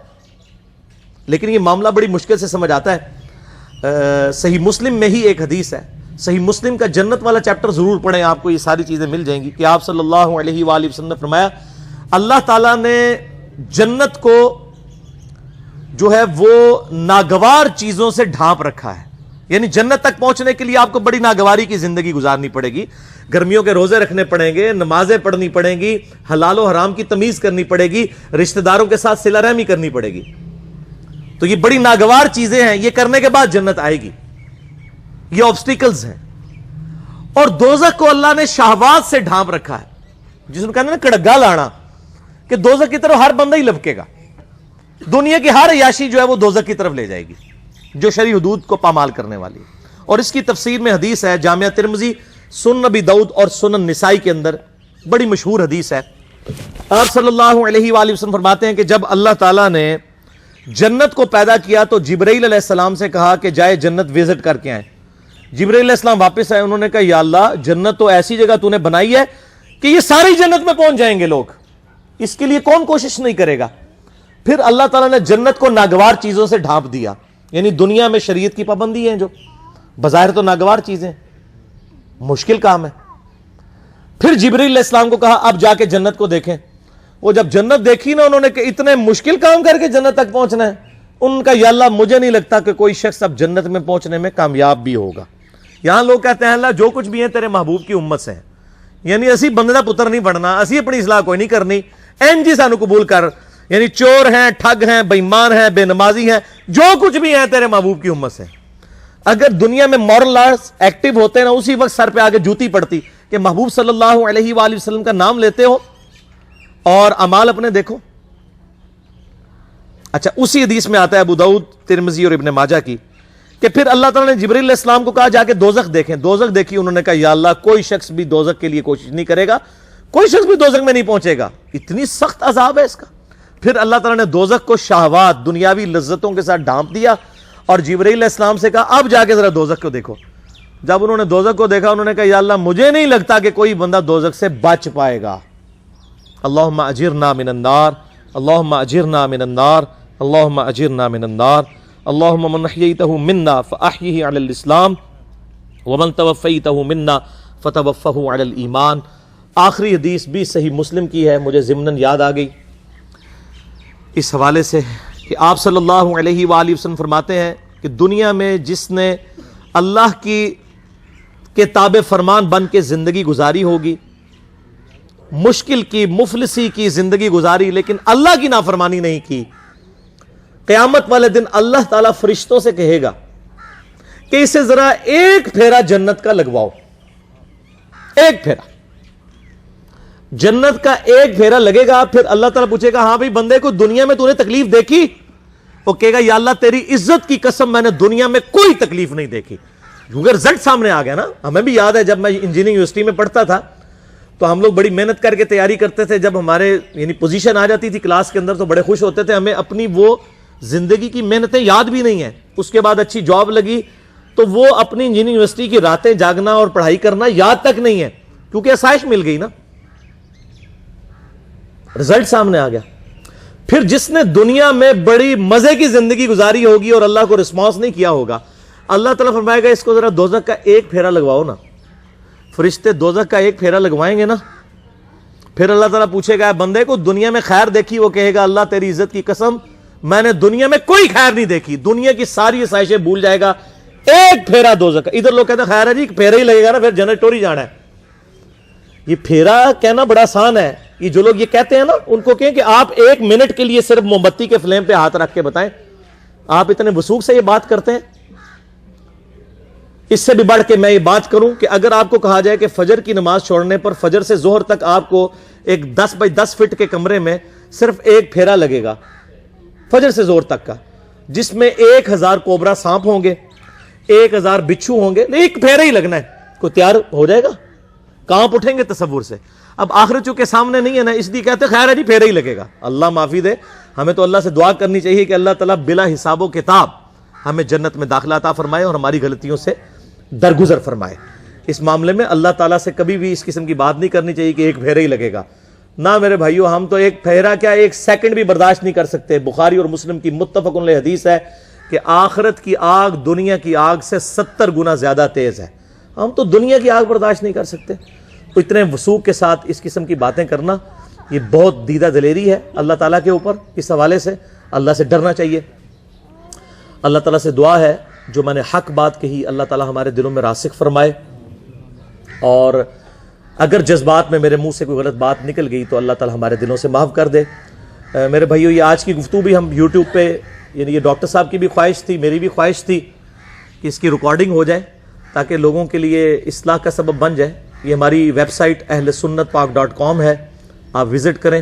لیکن یہ معاملہ بڑی مشکل سے سمجھ آتا ہے. صحیح مسلم میں ہی ایک حدیث ہے, صحیح مسلم کا جنت والا چیپٹر ضرور پڑھیں, آپ کو یہ ساری چیزیں مل جائیں گی, کہ آپ صلی اللہ علیہ وآلہ وسلم نے فرمایا اللہ تعالیٰ نے جنت کو جو ہے وہ ناگوار چیزوں سے ڈھانپ رکھا ہے. یعنی جنت تک پہنچنے کے لیے آپ کو بڑی ناگواری کی زندگی گزارنی پڑے گی, گرمیوں کے روزے رکھنے پڑیں گے, نمازیں پڑھنی پڑیں گی, حلال و حرام کی تمیز کرنی پڑے گی, رشتہ داروں کے ساتھ صلہ رحمی کرنی پڑے گی. تو یہ بڑی ناگوار چیزیں ہیں, یہ کرنے کے بعد جنت آئے گی. یہ آبسٹیکلز ہیں. اور دوزخ کو اللہ نے شہوات سے ڈھانپ رکھا ہے, جس میں کہتے ہیں نا کڑگا لانا, کہ دوزخ کی طرف ہر بندہ ہی لپکے گا. دنیا کی ہر عیاشی جو ہے وہ دوزخ کی طرف لے جائے گی, جو شرعی حدود کو پامال کرنے والی ہے. اور اس کی تفسیر میں حدیث ہے جامعہ ترمذی, سنن ابی داؤد اور سنن نسائی کے اندر بڑی مشہور حدیث ہے. آپ صلی اللہ علیہ وآلہ وسلم فرماتے ہیں کہ جب اللہ تعالیٰ نے جنت کو پیدا کیا تو جبرائیل علیہ السلام سے کہا کہ جائے جنت وزٹ کر کے آئیں. جبرائیل علیہ السلام واپس آئے, انہوں نے کہا یا اللہ جنت تو ایسی جگہ تو نے بنائی ہے کہ یہ ساری جنت میں پہنچ جائیں گے لوگ, اس کے لیے کون کوشش نہیں کرے گا. پھر اللہ تعالیٰ نے جنت کو ناگوار چیزوں سے ڈھانپ دیا, یعنی دنیا میں شریعت کی پابندی ہے جو بظاہر تو ناگوار چیزیں, مشکل کام ہے. پھر جبرائیل علیہ السلام کو کہا اب جا کے جنت کو دیکھیں. وہ جب جنت دیکھی نا انہوں نے کہ اتنے مشکل کام کر کے جنت تک پہنچنا ہے, ان کا یا اللہ مجھے نہیں لگتا کہ کوئی شخص اب جنت میں پہنچنے میں کامیاب بھی ہوگا. یہاں لوگ کہتے ہیں اللہ جو کچھ بھی ہیں تیرے محبوب کی امت سے ہیں, یعنی اسی بندے دا پتر نہیں بننا, اسی اپنی اصلاح کوئی نہیں کرنی, این جی سانو قبول کر, یعنی چور ہیں, ٹھگ ہیں, بے ایمان ہیں, بے نمازی ہیں, جو کچھ بھی ہیں تیرے محبوب کی امت سے. اگر دنیا میں مورل لاز ایکٹیو ہوتے نا, اسی وقت سر پہ آگے جوتی پڑتی کہ محبوب صلی اللہ علیہ وآلہ وسلم کا نام لیتے ہو اور اعمال اپنے دیکھو. اچھا, اسی حدیث میں آتا ہے ابو داؤد, ترمذی اور ابن ماجہ کی, کہ پھر اللہ تعالیٰ نے جبرائیل علیہ السلام کو کہا جا کے دوزخ دیکھیں. دوزخ دیکھی, انہوں نے کہا یا اللہ کوئی شخص بھی دوزخ کے لیے کوشش نہیں کرے گا, کوئی شخص بھی دوزخ میں نہیں پہنچے گا, اتنی سخت عذاب ہے اس کا. پھر اللہ تعالیٰ نے دوزخ کو شہوات دنیاوی لذتوں کے ساتھ ڈھانپ دیا اور جبرائیل علیہ السلام سے کہا اب جا کے ذرا دوزخ کو دیکھو. جب انہوں نے دوزخ کو دیکھا, انہوں نے کہا یا اللہ مجھے نہیں لگتا کہ کوئی بندہ دوزخ سے بچ پائے گا. اللہم اجرنا من النار, اللہم اجرنا من النار, اللہم اجرنا من النار, اللہم من احییتہ منا فاحیہ علی الاسلام ومن توفیتہ منا فتوفہ علی الایمان. آخری حدیث بھی صحیح مسلم کی ہے, مجھے ضمناً یاد آ گئی اس حوالے سے کہ آپ صلی اللہ علیہ وآلہ وسلم فرماتے ہیں کہ دنیا میں جس نے اللہ کے تابع فرمان بن کے زندگی گزاری ہوگی, مشکل کی مفلسی کی زندگی گزاری, لیکن اللہ کی نافرمانی نہیں کی, قیامت والے دن اللہ تعالیٰ فرشتوں سے کہے گا کہ اسے ذرا ایک پھیرا جنت کا لگواؤ. ایک پھیرا جنت کا ایک پھیرا لگے گا. پھر اللہ تعالیٰ پوچھے گا ہاں بھائی بندے کو دنیا میں تو نے تکلیف دیکھی؟ وہ کہے گا یا اللہ تیری عزت کی قسم میں نے دنیا میں کوئی تکلیف نہیں دیکھی. کیونکہ رزلٹ سامنے آ گیا نا. ہمیں بھی یاد ہے جب میں انجینئرنگ یونیورسٹی میں پڑھتا تھا تو ہم لوگ بڑی محنت کر کے تیاری کرتے تھے. جب ہمارے یعنی پوزیشن آ جاتی تھی کلاس کے اندر تو بڑے خوش ہوتے تھے. ہمیں اپنی وہ زندگی کی محنتیں یاد بھی نہیں ہیں. اس کے بعد اچھی جاب لگی تو وہ اپنی انجینئرنگ یونیورسٹی کی راتیں جاگنا اور پڑھائی کرنا یاد تک نہیں ہے, کیونکہ آسائش مل گئی نا, رزلٹ سامنے آ گیا. پھر جس نے دنیا میں بڑی مزے کی زندگی گزاری ہوگی اور اللہ کو رسپانس نہیں کیا ہوگا, اللہ تعالیٰ فرمائے گا اس کو ذرا دوزخ کا ایک پھیرا لگواؤ نا. فرشتے دوزخ کا ایک پھیرا لگوائیں گے نا. پھر اللہ تعالیٰ پوچھے گا بندے کو دنیا میں خیر دیکھی؟ وہ کہے گا اللہ تیری عزت کی قسم میں نے دنیا میں کوئی خیر نہیں دیکھی. دنیا کی ساری آسائشیں بھول جائے گا, ایک پھیرا دوزخ کا. ادھر لوگ کہتے ہیں خیر ہے جی ایک پھیرا ہی لگے گا نا پھر جنت ٹوری جانا ہے. یہ پھیرا کہنا بڑا آسان ہے. یہ جو لوگ یہ کہتے ہیں نا ان کو کہیں کہ آپ 1 منٹ کے لیے صرف موم بتی کے فلیم پہ ہاتھ رکھ کے بتائیں. آپ اتنے وثوق سے یہ بات کرتے ہیں. اس سے بھی بڑھ کے میں یہ بات کروں کہ اگر آپ کو کہا جائے کہ فجر کی نماز چھوڑنے پر فجر سے ظہر تک آپ کو ایک 10 بائی 10 فٹ کے کمرے میں صرف ایک پھیرا لگے گا فجر سے ظہر تک کا, جس میں 1000 کوبرا سانپ ہوں گے, 1000 بچھو ہوں گے, ایک پھیرا ہی لگنا ہے, کوئی تیار ہو جائے گا؟ کانپ اٹھیں گے تصور سے. اب آخرت چونکہ سامنے نہیں ہے نا, اس لیے کہتے خیر ہے جی پھیرا ہی لگے گا. اللہ معافی دے. ہمیں تو اللہ سے دعا کرنی چاہیے کہ اللہ تعالیٰ بلا حساب و کتاب ہمیں جنت میں داخلہ عطا فرمائے اور ہماری غلطیوں سے درگزر فرمائے. اس معاملے میں اللہ تعالیٰ سے کبھی بھی اس قسم کی بات نہیں کرنی چاہیے کہ ایک پھیرا ہی لگے گا. نہ میرے بھائیو, ہم تو ایک پھیرا کیا 1 سیکنڈ بھی برداشت نہیں کر سکتے. بخاری اور مسلم کی متفق علیہ حدیث ہے کہ آخرت کی آگ دنیا کی آگ سے 70 گنا زیادہ تیز ہے. ہم تو دنیا کی آگ برداشت نہیں کر سکتے. تو اتنے وثوق کے ساتھ اس قسم کی باتیں کرنا یہ بہت دیدہ دلیری ہے اللہ تعالیٰ کے اوپر. اس حوالے سے اللہ سے ڈرنا چاہیے. اللہ تعالیٰ سے دعا ہے جو میں نے حق بات کہی اللہ تعالیٰ ہمارے دلوں میں راسخ فرمائے, اور اگر جذبات میں میرے منہ سے کوئی غلط بات نکل گئی تو اللہ تعالیٰ ہمارے دلوں سے معاف کر دے. میرے بھائیو, یہ آج کی گفتگو بھی ہم یوٹیوب پہ, یعنی یہ ڈاکٹر صاحب کی بھی خواہش تھی, میری بھی خواہش تھی کہ اس کی ریکارڈنگ ہو جائے تاکہ لوگوں کے لیے اصلاح کا سبب بن جائے. یہ ہماری ویب سائٹ ahlsunnatpak.com ہے, آپ وزٹ کریں.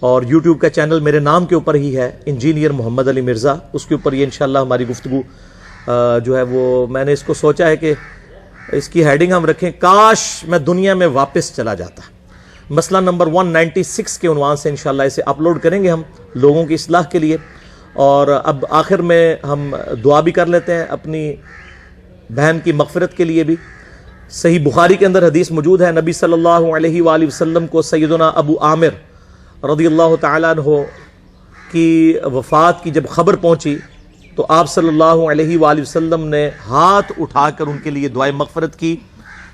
اور یوٹیوب کا چینل میرے نام کے اوپر ہی ہے, انجینئر محمد علی مرزا, اس کے اوپر یہ انشاءاللہ ہماری گفتگو جو ہے وہ میں نے اس کو سوچا ہے کہ اس کی ہیڈنگ ہم رکھیں کاش میں دنیا میں واپس چلا جاتا. مسئلہ نمبر 196 کے عنوان سے انشاءاللہ اسے اپلوڈ کریں گے ہم لوگوں کی اصلاح کے لیے. اور اب آخر میں ہم دعا بھی کر لیتے ہیں اپنی بہن کی مغفرت کے لیے بھی. صحیح بخاری کے اندر حدیث موجود ہے, نبی صلی اللہ علیہ وآلہ وسلم کو سیدنا ابو عامر رضی اللہ تعالیٰ عنہ کی وفات کی جب خبر پہنچی تو آپ صلی اللہ علیہ وآلہ وسلم نے ہاتھ اٹھا کر ان کے لیے دعائے مغفرت کی.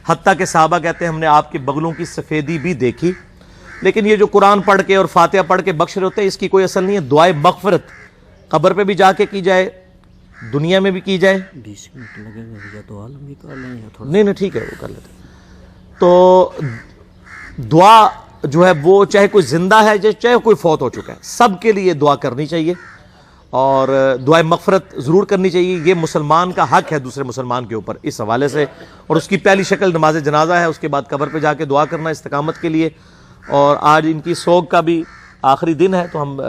حتیٰ کہ صحابہ کہتے ہیں ہم نے آپ کے بغلوں کی سفیدی بھی دیکھی. لیکن یہ جو قرآن پڑھ کے اور فاتحہ پڑھ کے بخش رہے ہوتے ہیں اس کی کوئی اصل نہیں ہے. دعائے مغفرت قبر پہ بھی جا کے کی جائے, دنیا میں بھی کی جائے. 20 منٹ لگے گا تو عالم بھی کر لیں گے تھوڑا. نہیں ٹھیک ہے وہ کر لیتے. تو دعا جو ہے وہ چاہے کوئی زندہ ہے چاہے کوئی فوت ہو چکا ہے, سب کے لیے دعا کرنی چاہیے اور دعائے مغفرت ضرور کرنی چاہیے. یہ مسلمان کا حق ہے دوسرے مسلمان کے اوپر اس حوالے سے. اور اس کی پہلی شکل نماز جنازہ ہے, اس کے بعد قبر پہ جا کے دعا کرنا استقامت کے لیے. اور آج ان کی سوگ کا بھی آخری دن ہے تو ہم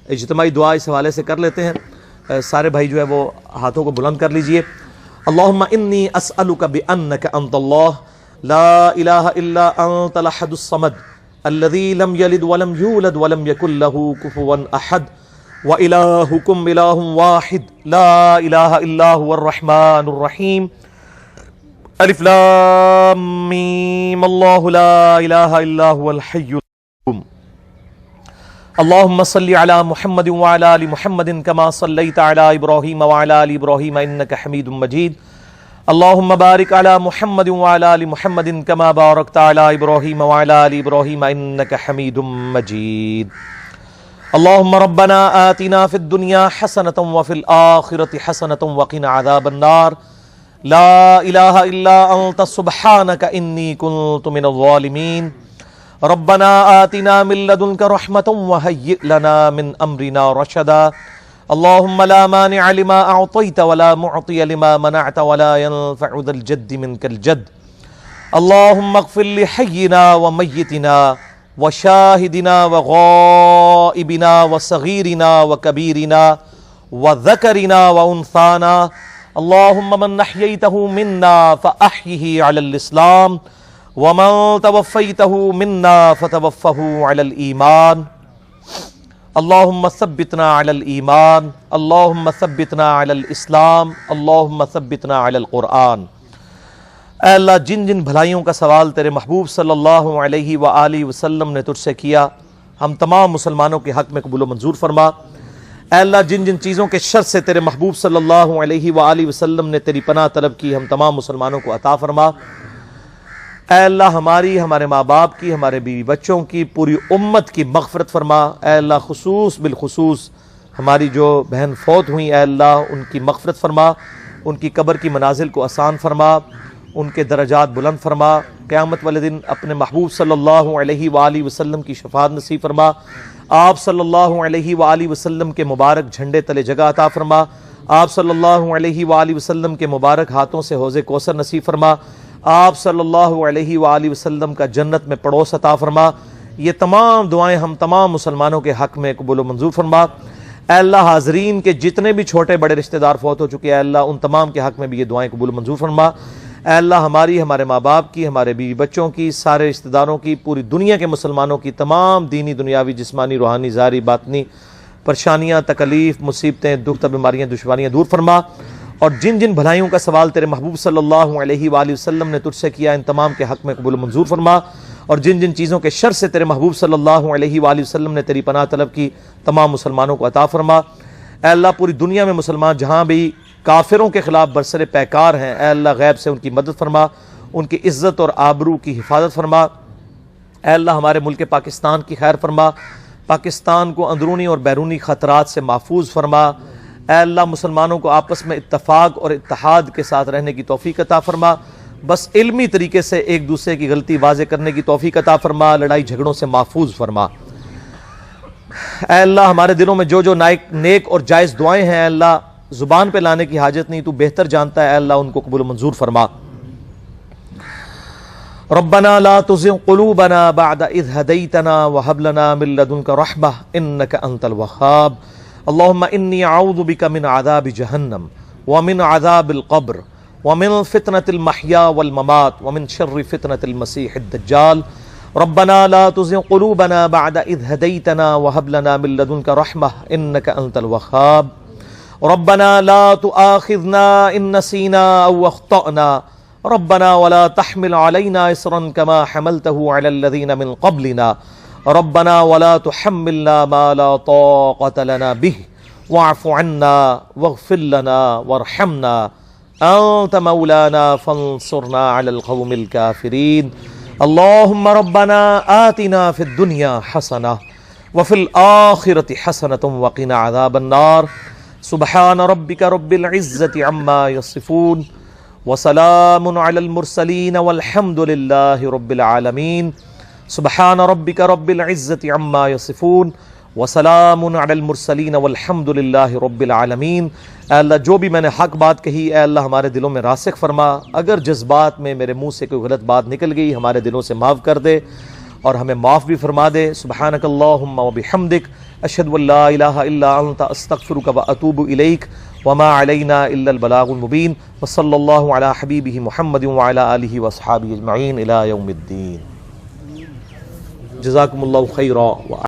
اجتماعی دعا اس حوالے سے کر لیتے ہیں. سارے بھائی جو ہے وہ ہاتھوں کو بلند کر لیجئے. اللہم انی اسألک بأنک انت اللہ لا الہ الا انت الاحد الصمد الذی لم یلد ولم یولد ولم یکن له کفوا احد وإلہکم الہ واحد لا الہ الا هو الرحمن الرحیم الف لام میم اللہ لا الہ الا هو الحی القیوم. اللہم صلی علی محمد وعلی آل محمد کما صلیت علی ابراہیم وعلی آل ابراہیم انک حمید مجید. اللہم بارک علی محمد وعلی آل محمد کما بارکت علی ابراہیم وعلی آل ابراہیم انک حمید مجید. اللہم ربنا آتنا فی الدنیا حسنة وفی الآخرة حسنة وقنا عذاب النار. لا الہ الا انت سبحانک انی کنت من الظالمین. ربنا آتنا من لدنک رحمة وہیئ لنا من امرنا رشدا. اللہم لا مانع لما اعطیت ولا معطی لما منعت ولا ينفع ذا الجد منک الجد. اللہم اغفر لحینا ومیتنا وشاہدنا وغائبنا وصغیرنا وکبیرنا وذکرنا وانثانا. اللہم من احییتہ منا فاحیہ علی الاسلام ومن توفیتہ منا فتوفہ علی الایمان. اللہم ثبتنا علی الایمان. اللہم ثبتنا علی الاسلام. اللہم ثبتنا علی القرآن. اے اللہ جن جن بھلائیوں کا سوال تیرے محبوب صلی اللہ علیہ وآلہ وسلم نے تجھ سے کیا ہم تمام مسلمانوں کے حق میں قبول و منظور فرما. اے اللہ جن جن چیزوں کے شر سے تیرے محبوب صلی اللہ علیہ وآلہ وسلم نے تیری پناہ طلب کی ہم تمام مسلمانوں کو عطا فرما. اے اللہ ہماری, ہمارے ماں باپ کی, ہمارے بیوی بچوں کی, پوری امت کی مغفرت فرما. اے اللہ خصوص بالخصوص ہماری جو بہن فوت ہوئیں اے اللہ ان کی مغفرت فرما. ان کی قبر کی منازل کو آسان فرما، ان کے درجات بلند فرما، قیامت والے دن اپنے محبوب صلی اللہ علیہ وآلہ وسلم کی شفاعت نصیب فرما، آپ صلی اللہ علیہ وآلہ وسلم کے مبارک جھنڈے تلے جگہ عطا فرما، آپ صلی اللہ علیہ وآلہ وسلم کے مبارک ہاتھوں سے حوض کوثر نصیب فرما، آپ صلی اللہ علیہ وآلہ وسلم کا جنت میں پڑوس عطا فرما۔ یہ تمام دعائیں ہم تمام مسلمانوں کے حق میں قبول و منظور فرما۔ اے اللہ حاضرین کے جتنے بھی چھوٹے بڑے رشتہ دار فوت ہو چکے، اے اللہ ان تمام کے حق میں بھی یہ دعائیں قبول و منظور فرما۔ اے اللہ ہماری، ہمارے ماں باپ کی، ہمارے بیوی بچوں کی، سارے رشتہ داروں کی، پوری دنیا کے مسلمانوں کی تمام دینی، دنیاوی، جسمانی، روحانی، ظاہری، باطنی پریشانیاں، تکلیف، مصیبتیں، دکھ، بیماریاں، دشواریاں دور فرما، اور جن جن بھلائیوں کا سوال تیرے محبوب صلی اللہ علیہ وآلہ وسلم نے تجھ سے کیا، ان تمام کے حق میں قبول و منظور فرما، اور جن جن چیزوں کے شر سے تیرے محبوب صلی اللہ علیہ وآلہ وسلم نے تیری پناہ طلب کی، تمام مسلمانوں کو عطا فرما۔ اے اللہ پوری دنیا میں مسلمان جہاں بھی کافروں کے خلاف برسر پیکار ہیں، اے اللہ غیب سے ان کی مدد فرما، ان کی عزت اور آبرو کی حفاظت فرما۔ اے اللہ ہمارے ملک پاکستان کی خیر فرما، پاکستان کو اندرونی اور بیرونی خطرات سے محفوظ فرما۔ اے اللہ مسلمانوں کو آپس میں اتفاق اور اتحاد کے ساتھ رہنے کی توفیق عطا فرما، بس علمی طریقے سے ایک دوسرے کی غلطی واضح کرنے کی توفیق عطا فرما، لڑائی جھگڑوں سے محفوظ فرما۔ اے اللہ ہمارے دلوں میں جو جو نیک اور جائز دعائیں ہیں، اے اللہ زبان پہ لانے کی حاجت نہیں، تو بہتر جانتا ہے، اے اللہ ان کو قبول و منظور فرما۔ ربنا لا تزغ قلوبنا بعد اذ هديتنا وهب لنا من لدنك رحمة انك انت الوهاب اللهم اني اعوذ بك من عذاب جهنم ومن عذاب القبر ومن فتنة المحيا والممات ومن شر فتنة المسيح الدجال ربنا لا تزغ قلوبنا بعد اذ هديتنا وهب لنا من لدنك رحمة انك انت الوهاب ربنا لا تؤاخذنا ان نسينا او اخطأنا ربنا ولا تحمل علينا إصرا كما حملته على الذين من قبلنا ربنا ولا تحملنا ما لا طاقة لنا به واعف عنا واغفر لنا وارحمنا أنت مولانا فانصرنا على القوم الكافرين اللهم ربنا آتنا في الدنيا حسنة وفي الآخرة حسنة وقنا عذاب النار سبحان ربك رب العزة عما يصفون وسلام على المرسلين والحمد لله رب العالمين سبحان ربك رب العزة عما يصفون وسلام على المرسلين والحمد لله رب العالمين۔ اے اللہ جو بھی میں نے حق بات کہی، اے اللہ ہمارے دلوں میں راسخ فرما، اگر جذبات میں میرے منہ سے کوئی غلط بات نکل گئی ہمارے دلوں سے معاف کر دے اور ہمیں معاف بھی فرما دے۔ سبحانک اللہم وبحمدک اشہد ان لا الہ الا انت استغفرک واتوب الیک وما علینا الا البلاغ المبین وصلی اللہ علی حبیبہ محمد وعلی آلہ واصحابہ اجمعین الی یوم الدین۔ جزاکم اللہ خیرا۔